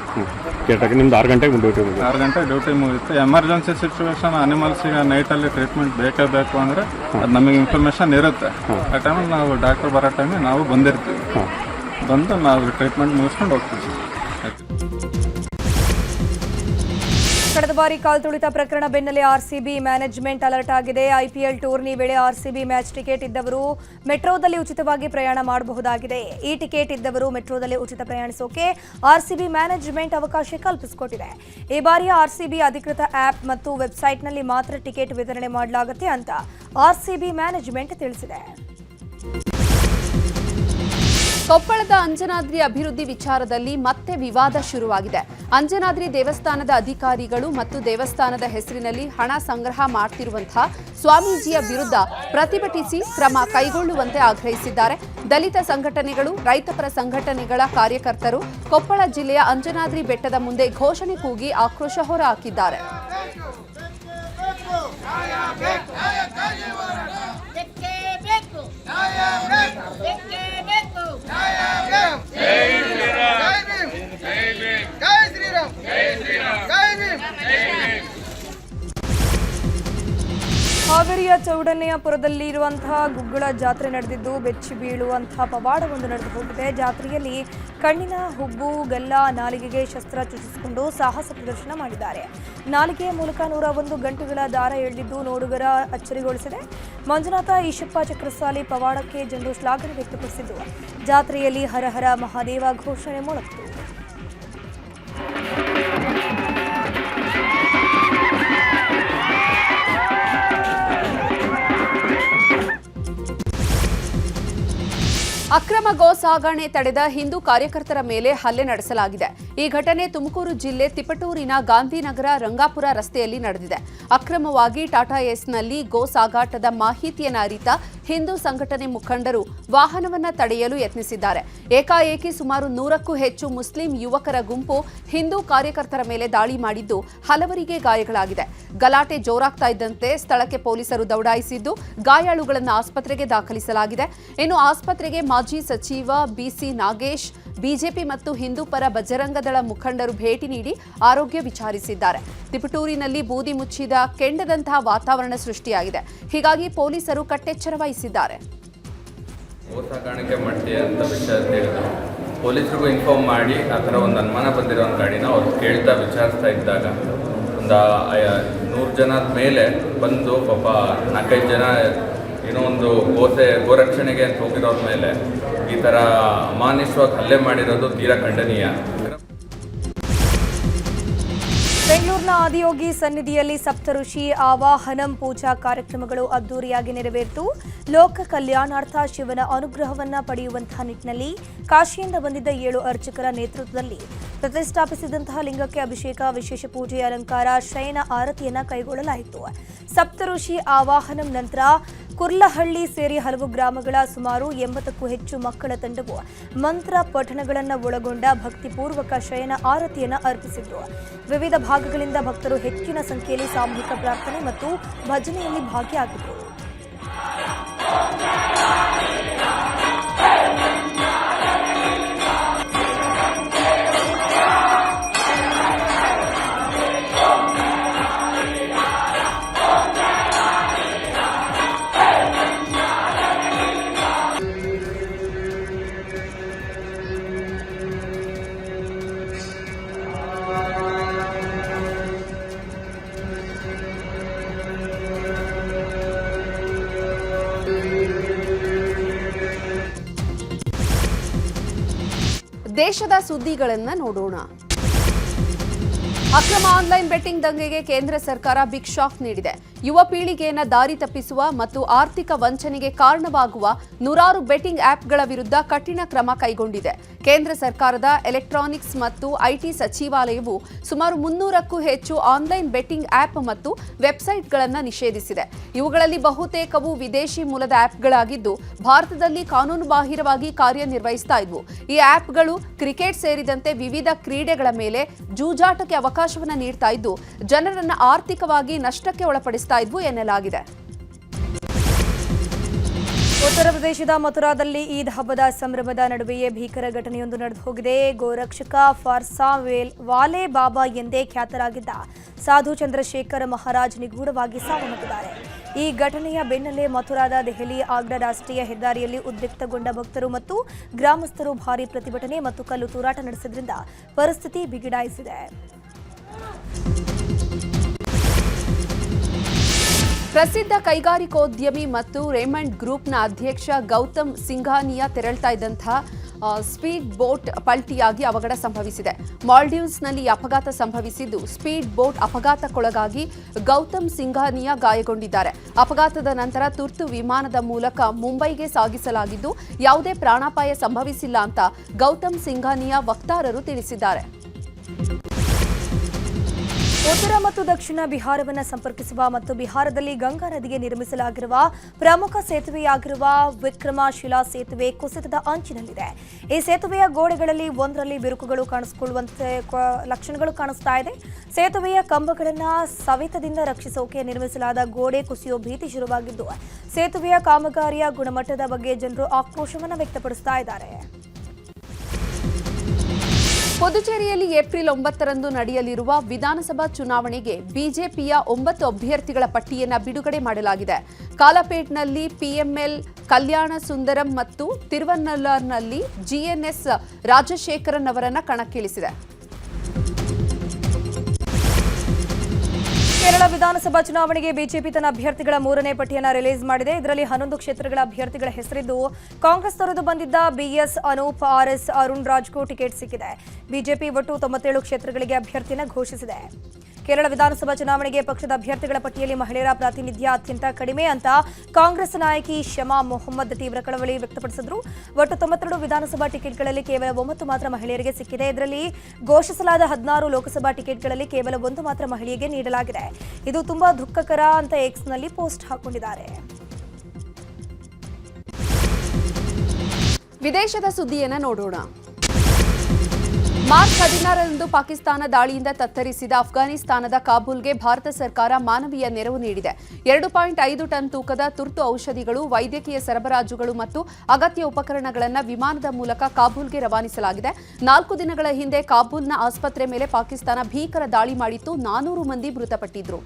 ಕೇಟಾಗ ನಿಮ್ದು 6 ಗಂಟೆಗೆ ಡ್ಯೂಟಿ ಮುಗಿತು? 6 ಗಂಟೆಗೆ ಡ್ಯೂಟಿ ಮುಗಿತ್ತು. ಎಮರ್ಜೆನ್ಸಿ ಸಿಚುವೇಶನ್ ಅನಿಮಲ್ಸಿಗೆ ನೈಟಲ್ಲಿ ಟ್ರೀಟ್ಮೆಂಟ್ ಬೇಕೇ ಬೇಕು ಅಂದರೆ ಅದು ನಮಗೆ ಇನ್ಫಾರ್ಮೇಷನ್ ಇರುತ್ತೆ. ಆ ಟೈಮಲ್ಲಿ ನಾವು ಡಾಕ್ಟರ್ ಬರೋ ಟೈಮಿಗೆ ನಾವು ಬಂದಿರ್ತೀವಿ. ಬಂದು ನಾವು ಟ್ರೀಟ್ಮೆಂಟ್ ಮುಗಿಸ್ಕೊಂಡು ಹೋಗ್ತೀವಿ. ಕಳೆದ ಬಾರಿ ಕಾಲ್ ತುಳಿತ ಪ್ರಕರಣ ಬೆನ್ನಲ್ಲೇ ಆರ್ಸಿಬಿ ಮ್ಯಾನೇಜ್ಮೆಂಟ್ ಅಲರ್ಟ್ ಆಗಿದೆ. ಐಪಿಎಲ್ ಟೂರ್ನಿ ವೇಳೆ ಆರ್ಸಿಬಿ ಮ್ಯಾಚ್ ಟಿಕೆಟ್ ಇದ್ದವರು ಮೆಟ್ರೋದಲ್ಲಿ ಉಚಿತವಾಗಿ ಪ್ರಯಾಣ ಮಾಡಬಹುದಾಗಿದೆ. ಈ ಟಿಕೆಟ್ ಇದ್ದವರು ಮೆಟ್ರೋದಲ್ಲಿ ಉಚಿತ ಪ್ರಯಾಣಿಸೋಕೆ ಆರ್ಸಿಬಿ ಮ್ಯಾನೇಜ್ಮೆಂಟ್ ಅವಕಾಶ ಕಲ್ಪಿಸಿಕೊಟ್ಟಿದೆ. ಈ ಬಾರಿಯ ಆರ್ಸಿಬಿ ಅಧಿಕೃತ ಆಪ್ ಮತ್ತು ವೆಬ್ಸೈಟ್ನಲ್ಲಿ ಮಾತ್ರ ಟಿಕೆಟ್ ವಿತರಣೆ ಮಾಡಲಾಗುತ್ತೆ ಅಂತ ಆರ್ಸಿಬಿ ಮ್ಯಾನೇಜ್ಮೆಂಟ್ ತಿಳಿಸಿದೆ. ಕೊಪ್ಪಳದ ಅಂಜನಾದ್ರಿ ಅಭಿವೃದ್ಧಿ ವಿಚಾರದಲ್ಲಿ ಮತ್ತೆ ವಿವಾದ ಶುರುವಾಗಿದೆ. ಅಂಜನಾದ್ರಿ ದೇವಸ್ಥಾನದ ಅಧಿಕಾರಿಗಳು ಮತ್ತು ದೇವಸ್ಥಾನದ ಹೆಸರಿನಲ್ಲಿ ಹಣ ಸಂಗ್ರಹ ಮಾಡ್ತಿರುವಂತಹ ಸ್ವಾಮೀಜಿಯ ವಿರುದ್ಧ ಪ್ರತಿಭಟಿಸಿ ಕ್ರಮ ಕೈಗೊಳ್ಳುವಂತೆ ಆಗ್ರಹಿಸಿದ್ದಾರೆ. ದಲಿತ ಸಂಘಟನೆಗಳು, ರೈತಪರ ಸಂಘಟನೆಗಳ ಕಾರ್ಯಕರ್ತರು ಕೊಪ್ಪಳ ಜಿಲ್ಲೆಯ ಅಂಜನಾದ್ರಿ ಬೆಟ್ಟದ ಮುಂದೆ ಘೋಷಣೆ ಕೂಗಿ ಆಕ್ರೋಶ ಹೊರಹಾಕಿದ್ದಾರೆ. ಹಾವೇರಿಯ ಚೌಡಣ್ಣೆಯಪುರದಲ್ಲಿರುವಂತಹ ಗುಗ್ಗಳ ಜಾತ್ರೆ ನಡೆದಿದ್ದು ಬೆಚ್ಚಿ ಬೀಳುವಂತಹ ಪವಾಡವೊಂದು ನಡೆದು ಹೋಗಿದೆ. ಜಾತ್ರೆಯಲ್ಲಿ ಕಣ್ಣಿನ ಹುಬ್ಬು, ಗಲ್ಲ, ನಾಲಿಗೆಗೆ ಶಸ್ತ್ರ ಚುಚ್ಚಿಸಿಕೊಂಡು ಸಾಹಸ ಪ್ರದರ್ಶನ ಮಾಡಿದ್ದಾರೆ. ನಾಲಿಗೆಯ ಮೂಲಕ 101 ಗಂಟೆಗಳ ದಾರ ಎಳೆದಿದ್ದು ನೋಡುಗರ ಅಚ್ಚರಿಗೊಳಿಸಿದೆ. ಮಂಜುನಾಥ ಈಶಪ್ಪ ಚಕ್ರಸಾಲಿ ಪವಾಡಕ್ಕೆ ಜನರು ಶ್ಲಾಘನೆ ವ್ಯಕ್ತಪಡಿಸಿದ್ದು ಜಾತ್ರೆಯಲ್ಲಿ ಹರ ಹರ ಮಹಾದೇವ ಘೋಷಣೆ ಮೊಳಗಿತು. ಅಕ್ರಮ ಗೋ ಸಾಗಣೆ ತಡೆದ ಹಿಂದೂ ಕಾರ್ಯಕರ್ತರ ಮೇಲೆ ಹಲ್ಲೆ ನಡೆಸಲಾಗಿದೆ. ಈ ಘಟನೆ ತುಮಕೂರು ಜಿಲ್ಲೆ ತಿಪಟೂರಿನ ಗಾಂಧಿನಗರ ರಂಗಾಪುರ ರಸ್ತೆಯಲ್ಲಿ ನಡೆದಿದೆ. ಅಕ್ರಮವಾಗಿ ಟಾಟಾ ಏಸ್ನಲ್ಲಿ ಗೋ ಸಾಗಾಟದ ಮಾಹಿತಿಯನ್ನು ಅರಿತ ಹಿಂದೂ ಸಂಘಟನೆ ಮುಖಂಡರು ವಾಹನವನ್ನು ತಡೆಯಲು ಯತ್ನಿಸಿದ್ದಾರೆ. ಏಕಾಏಕಿ ಸುಮಾರು 100ಕ್ಕೂ ಹೆಚ್ಚು ಮುಸ್ಲಿಂ ಯುವಕರ ಗುಂಪು ಹಿಂದೂ ಕಾರ್ಯಕರ್ತರ ಮೇಲೆ ದಾಳಿ ಮಾಡಿದ್ದು ಹಲವರಿಗೆ ಗಾಯಗಳಾಗಿದೆ. ಗಲಾಟೆ ಜೋರಾಗ್ತಾ ಇದ್ದಂತೆ ಸ್ಥಳಕ್ಕೆ ಪೊಲೀಸರು ದೌಡಾಯಿಸಿದ್ದು ಗಾಯಾಳುಗಳನ್ನು ಆಸ್ಪತ್ರೆಗೆ ದಾಖಲಿಸಲಾಗಿದೆ. ಇನ್ನು ಆಸ್ಪತ್ರೆಗೆ ಮಾಜಿ ಸಚಿವ ಬಿಸಿ ನಾಗೇಶ್, ಬಿಜೆಪಿ ಮತ್ತು ಹಿಂದೂ ಪರ ಬಜರಂಗ ದಳ ಮುಖಂಡರು ಭೇಟಿ ನೀಡಿ ಆರೋಗ್ಯ ವಿಚಾರಿಸಿದ್ದಾರೆ. ತಿಪಟೂರಿನಲ್ಲಿ ಬೂದಿ ಮುಚ್ಚಿದ ಕೆಂಡದಂತಹ ವಾತಾವರಣ ಸೃಷ್ಟಿಯಾಗಿದೆ. ಹೀಗಾಗಿ ಪೊಲೀಸರು ಕಟ್ಟೆಚ್ಚರ ವಹಿಸಿದ್ದಾರೆ. ಗೋ ಸಾಗಾಣಿಕೆ ಮಾಡ್ತೀಯ ಅಂತ ವಿಚಾರ ತಿಳಿದು ಪೊಲೀಸರಿಗೂ ಇನ್ಫಾರ್ಮ್ ಮಾಡಿ ಆ ಥರ ಒಂದು ಅನುಮಾನ ಬಂದಿರೋ ಒಂದು ಗಾಡಿನ ಅವ್ರು ಕೇಳ್ತಾ ವಿಚಾರಿಸ್ತಾ ಇದ್ದಾಗ ಒಂದು 100 ಜನದ ಮೇಲೆ ಬಂದು ಪಾಪ 4-5 ಜನ ಏನೋ ಒಂದು ಗೋರಕ್ಷಣೆಗೆ ಅಂತ ಹೋಗಿರೋರ ಮೇಲೆ ಈ ಥರ ಅಮಾನುಷವಾಗಿ ಹಲ್ಲೆ ಮಾಡಿರೋದು ತೀರಾ ಖಂಡನೀಯ. ಬೆಂಗಳೂರಿನ ಆದಿಯೋಗಿ ಸನ್ನಿಧಿಯಲ್ಲಿ ಸಪ್ತಋಷಿ ಆವಾಹನಂ ಪೂಜಾ ಕಾರ್ಯಕ್ರಮಗಳು ಅದ್ದೂರಿಯಾಗಿ ನೆರವೇರಿತು. ಲೋಕ ಕಲ್ಯಾಣಾರ್ಥ ಶಿವನ ಅನುಗ್ರಹವನ್ನ ಪಡೆಯುವಂತಹ ನಿಟ್ಟಿನಲ್ಲಿ ಕಾಶಿಯಿಂದ ಬಂದಿದ್ದ 7 ಅರ್ಚಕರ ನೇತೃತ್ವದಲ್ಲಿ ಪ್ರತಿಷ್ಠಾಪಿಸಿದಂತಹ ಲಿಂಗಕ್ಕೆ ಅಭಿಷೇಕ, ವಿಶೇಷ ಪೂಜೆ, ಅಲಂಕಾರ, ಶಯನ ಆರತಿಯನ್ನ ಕೈಗೊಳ್ಳಲಾಯಿತು. ಸಪ್ತಋಷಿ ಆವಾಹನಂ ನಂತರ ಕುರ್ಲಹಳ್ಳಿ ಸೇರಿ ಹಲವು ಗ್ರಾಮಗಳ ಸುಮಾರು 80ಕ್ಕೂ ಹೆಚ್ಚು ಮಕ್ಕಳ ತಂಡವು ಮಂತ್ರ ಪಠಣಗಳನ್ನು ಒಳಗೊಂಡ ಭಕ್ತಿಪೂರ್ವಕ ಶಯನ ಆರತಿಯನ್ನು ಅರ್ಪಿಸಿದ್ರು. ವಿವಿಧ ಭಾಗಗಳಿಂದ ಭಕ್ತರು ಹೆಚ್ಚಿನ ಸಂಖ್ಯೆಯಲ್ಲಿ ಸಾಮೂಹಿಕ ಪ್ರಾರ್ಥನೆ ಮತ್ತು ಭಜನೆಯಲ್ಲಿ ಭಾಗಿಯಾಗಿದ್ದರು. ದೇಶದ ಸುದ್ದಿಗಳನ್ನು ನೋಡೋಣ. ಅಕ್ರಮ ಆನ್ಲೈನ್ ಬೆಟ್ಟಿಂಗ್ ದಂಗೆಗೆ ಕೇಂದ್ರ ಸರ್ಕಾರ ಬಿಗ್ ಶಾಕ್ ನೀಡಿದೆ. ಯುವ ಪೀಳಿಗೆಯನ್ನು ದಾರಿ ತಪ್ಪಿಸುವ ಮತ್ತು ಆರ್ಥಿಕ ವಂಚನೆಗೆ ಕಾರಣವಾಗುವ 100 ಬೆಟ್ಟಿಂಗ್ ಆಪ್ಗಳ ವಿರುದ್ಧ ಕಠಿಣ ಕ್ರಮ ಕೈಗೊಂಡಿದೆ. ಕೇಂದ್ರ ಸರ್ಕಾರದ ಎಲೆಕ್ಟ್ರಾನಿಕ್ಸ್ ಮತ್ತು ಐಟಿ ಸಚಿವಾಲಯವು ಸುಮಾರು 300ಕ್ಕೂ ಹೆಚ್ಚು ಆನ್ಲೈನ್ ಬೆಟ್ಟಿಂಗ್ ಆಪ್ ಮತ್ತು ವೆಬ್ಸೈಟ್ಗಳನ್ನು ನಿಷೇಧಿಸಿದೆ. ಇವುಗಳಲ್ಲಿ ಬಹುತೇಕವು ವಿದೇಶಿ ಮೂಲದ ಆಪ್ಗಳಾಗಿದ್ದು ಭಾರತದಲ್ಲಿ ಕಾನೂನುಬಾಹಿರವಾಗಿ ಕಾರ್ಯನಿರ್ವಹಿಸ್ತಾ ಇದ್ವು. ಈ ಆಪ್ಗಳು ಕ್ರಿಕೆಟ್ ಸೇರಿದಂತೆ ವಿವಿಧ ಕ್ರೀಡೆಗಳ ಮೇಲೆ ಜೂಜಾಟಕ್ಕೆ ಅವಕಾಶವನ್ನು ನೀಡ್ತಾ ಇದ್ದು ಜನರನ್ನು ಆರ್ಥಿಕವಾಗಿ ನಷ್ಟಕ್ಕೆ ಒಳಪಡಿಸ್ತಾ ಇದ್ವು ಎನ್ನಲಾಗಿದೆ. ಉತ್ತರ ಪ್ರದೇಶದ ಮಥುರಾದಲ್ಲಿ ಈದ್ ಹಬ್ಬದ ಸಂಭ್ರಮದ ನಡುವೆಯೇ ಭೀಕರ ಘಟನೆಯೊಂದು ನಡೆದು ಹೋಗಿದೆ. ಗೋರಕ್ಷಕ ಫಾರ್ಸಾ ವಾಲೆ ಬಾಬಾ ಎಂದೇ ಖ್ಯಾತರಾಗಿದ್ದ ಸಾಧು ಚಂದ್ರಶೇಖರ್ ಮಹಾರಾಜ್ ನಿಗೂಢವಾಗಿ ಸಾವನ್ನಪ್ಪಿದ್ದಾರೆ. ಈ ಘಟನೆಯ ಬೆನ್ನಲ್ಲೇ ಮಥುರಾದ ದೆಹಲಿ ಆಗ್ರಾ ರಾಷ್ಟ್ರೀಯ ಹೆದ್ದಾರಿಯಲ್ಲಿ ಉದ್ರಿಕ್ತಗೊಂಡ ಭಕ್ತರು ಮತ್ತು ಗ್ರಾಮಸ್ಥರು ಭಾರೀ ಪ್ರತಿಭಟನೆ ಮತ್ತು ಕಲ್ಲು ತೂರಾಟ ನಡೆಸಿದ್ರಿಂದ ಪರಿಸ್ಥಿತಿ ಬಿಗಡಾಯಿಸಿದೆ. ಪ್ರಸಿದ್ಧ ಕೈಗಾರಿಕೋದ್ಯಮಿ ಮತ್ತು ರೇಮಂಡ್ ಗ್ರೂಪ್ನ ಅಧ್ಯಕ್ಷ ಗೌತಮ್ ಸಿಂಘಾನಿಯಾ ತೆರಳ್ತಾ ಇದ್ದಂತಹ ಸ್ಪೀಡ್ ಬೋಟ್ ಪಲ್ಟಿಯಾಗಿ ಅವಘಡ ಸಂಭವಿಸಿದೆ. ಮಾಲ್ಡೀವ್ಸ್ನಲ್ಲಿ ಅಪಘಾತ ಸಂಭವಿಸಿದ್ದು ಸ್ಪೀಡ್ ಬೋಟ್ ಅಪಘಾತಕ್ಕೊಳಗಾಗಿ ಗೌತಮ್ ಸಿಂಘಾನಿಯಾ ಗಾಯಗೊಂಡಿದ್ದಾರೆ. ಅಪಘಾತದ ನಂತರ ತುರ್ತು ವಿಮಾನದ ಮೂಲಕ ಮುಂಬೈಗೆ ಸಾಗಿಸಲಾಗಿದ್ದು ಯಾವುದೇ ಪ್ರಾಣಾಪಾಯ ಸಂಭವಿಸಿಲ್ಲ ಅಂತ ಗೌತಮ್ ಸಿಂಘಾನಿಯಾ ವಕ್ತಾರರು ತಿಳಿಸಿದ್ದಾರೆ. ಉತ್ತರ ಮತ್ತು ದಕ್ಷಿಣ ಬಿಹಾರವನ್ನು ಸಂಪರ್ಕಿಸುವ ಮತ್ತು ಬಿಹಾರದಲ್ಲಿ ಗಂಗಾ ನದಿಗೆ ನಿರ್ಮಿಸಲಾಗಿರುವ ಪ್ರಮುಖ ಸೇತುವೆಯಾಗಿರುವ ವಿಕ್ರಮಶಿಲಾ ಸೇತುವೆ ಕುಸಿತದ ಅಂಚಿನಲ್ಲಿದೆ. ಈ ಸೇತುವೆಯ ಗೋಡೆಗಳಲ್ಲಿ ಒಂದರಲ್ಲಿ ಬಿರುಕುಗಳು ಕಾಣಿಸಿಕೊಳ್ಳುವಂತೆ ಲಕ್ಷಣಗಳು ಕಾಣಿಸ್ತಾ ಇದೆ. ಸೇತುವೆಯ ಕಂಬಗಳನ್ನು ಸವೆತದಿಂದ ರಕ್ಷಿಸೋಕೆ ನಿರ್ಮಿಸಲಾದ ಗೋಡೆ ಕುಸಿಯೋ ಭೀತಿ ಶುರುವಾಗಿದ್ದು ಸೇತುವೆಯ ಕಾಮಗಾರಿಯ ಗುಣಮಟ್ಟದ ಬಗ್ಗೆ ಜನರು ಆಕ್ರೋಶವನ್ನು ವ್ಯಕ್ತಪಡಿಸ್ತಾ ಇದ್ದಾರೆ. ಪುದುಚೇರಿಯಲ್ಲಿ ಏಪ್ರಿಲ್ 9ರಂದು ನಡೆಯಲಿರುವ ವಿಧಾನಸಭಾ ಚುನಾವಣೆಗೆ ಬಿಜೆಪಿಯ 9 ಅಭ್ಯರ್ಥಿಗಳ ಪಟ್ಟಿಯನ್ನು ಬಿಡುಗಡೆ ಮಾಡಲಾಗಿದೆ. ಕಾಲಪೇಟ್ನಲ್ಲಿ ಪಿಎಂಎಲ್ ಕಲ್ಯಾಣ ಸುಂದರಂ ಮತ್ತು ತಿರುವನ್ನಲ್ಲರ್ನಲ್ಲಿ ಜಿಎನ್ಎಸ್ ರಾಜಶೇಖರನ್ ಅವರನ್ನು ಕಣಕ್ಕಿಳಿಸಿದೆ. ಕೇರಳ ವಿಧಾನಸಭಾ ಚುನಾವಣೆಗೆ ಬಿಜೆಪಿ ತನ್ನ ಅಭ್ಯರ್ಥಿಗಳ 3ನೇ ಪಟ್ಟಿಯನ್ನು ರಿಲೀಸ್ ಮಾಡಿದೆ. ಇದರಲ್ಲಿ 11 ಕ್ಷೇತ್ರಗಳ ಅಭ್ಯರ್ಥಿಗಳ ಹೆಸರಿದ್ದು ಕಾಂಗ್ರೆಸ್ ತೊರೆದು ಬಂದಿದ್ದ ಬಿಎಸ್ ಅನೂಪ್, ಆರ್ಎಸ್ ಅರುಣ್ ರಾಜ್ಗೂ ಟಿಕೆಟ್ ಸಿಕ್ಕಿದೆ. ಬಿಜೆಪಿ ಒಟ್ಟು 97 ಕ್ಷೇತ್ರಗಳಿಗೆ ಅಭ್ಯರ್ಥಿಯನ್ನು ಘೋಷಿಸಿದೆ. ಕೇರಳ ವಿಧಾನಸಭಾ ಚುನಾವಣೆಗೆ ಪಕ್ಷದ ಅಭ್ಯರ್ಥಿಗಳ ಪಟ್ಟಿಯಲ್ಲಿ ಮಹಿಳೆಯರ ಪ್ರಾತಿನಿಧ್ಯ ಅತ್ಯಂತ ಕಡಿಮೆ ಅಂತ ಕಾಂಗ್ರೆಸ್ ನಾಯಕಿ ಶಮಾ ಮೊಹಮ್ಮದ್ ತೀವ್ರ ಕಳವಳಿ ವ್ಯಕ್ತಪಡಿಸಿದರು. ಒಟ್ಟು 92 ವಿಧಾನಸಭಾ ಟಿಕೆಟ್ಗಳಲ್ಲಿ ಕೇವಲ 9 ಮಾತ್ರ ಮಹಿಳೆಯರಿಗೆ ಸಿಕ್ಕಿದೆ. ಇದರಲ್ಲಿ ಘೋಷಿಸಲಾದ 16 ಲೋಕಸಭಾ ಟಿಕೆಟ್ಗಳಲ್ಲಿ ಕೇವಲ 1 ಮಾತ್ರ ಮಹಿಳೆಯರಿಗೆ ನೀಡಲಾಗಿದೆ. ಇದು ತುಂಬಾ ದುಃಖಕರ ಅಂತ ಎಕ್ಸ್ನಲ್ಲಿ ಪೋಸ್ಟ್ ಹಾಕೊಂಡಿದ್ದಾರೆ. ವಿದೇಶದ ಸುದ್ದಿಯನ್ನ ನೋಡೋಣ. ಮಾರ್ಚ್ 16ರಂದು ಪಾಕಿಸ್ತಾನ ದಾಳಿಯಿಂದ ತತ್ತರಿಸಿದ ಅಫ್ಘಾನಿಸ್ತಾನದ ಕಾಬೂಲ್ಗೆ ಭಾರತ ಸರ್ಕಾರ ಮಾನವೀಯ ನೆರವು ನೀಡಿದೆ. 2.5 ಟನ್ ತೂಕದ ತುರ್ತು ಔಷಧಿಗಳು, ವೈದ್ಯಕೀಯ ಸರಬರಾಜುಗಳು ಮತ್ತು ಅಗತ್ಯ ಉಪಕರಣಗಳನ್ನು ವಿಮಾನದ ಮೂಲಕ ಕಾಬೂಲ್ಗೆ ರವಾನಿಸಲಾಗಿದೆ. 4 ದಿನಗಳ ಹಿಂದೆ ಕಾಬೂಲ್ನ ಆಸ್ಪತ್ರೆ ಮೇಲೆ ಪಾಕಿಸ್ತಾನ ಭೀಕರ ದಾಳಿ ಮಾಡಿತ್ತು. 400 ಮಂದಿ ಮೃತಪಟ್ಟಿದ್ರು.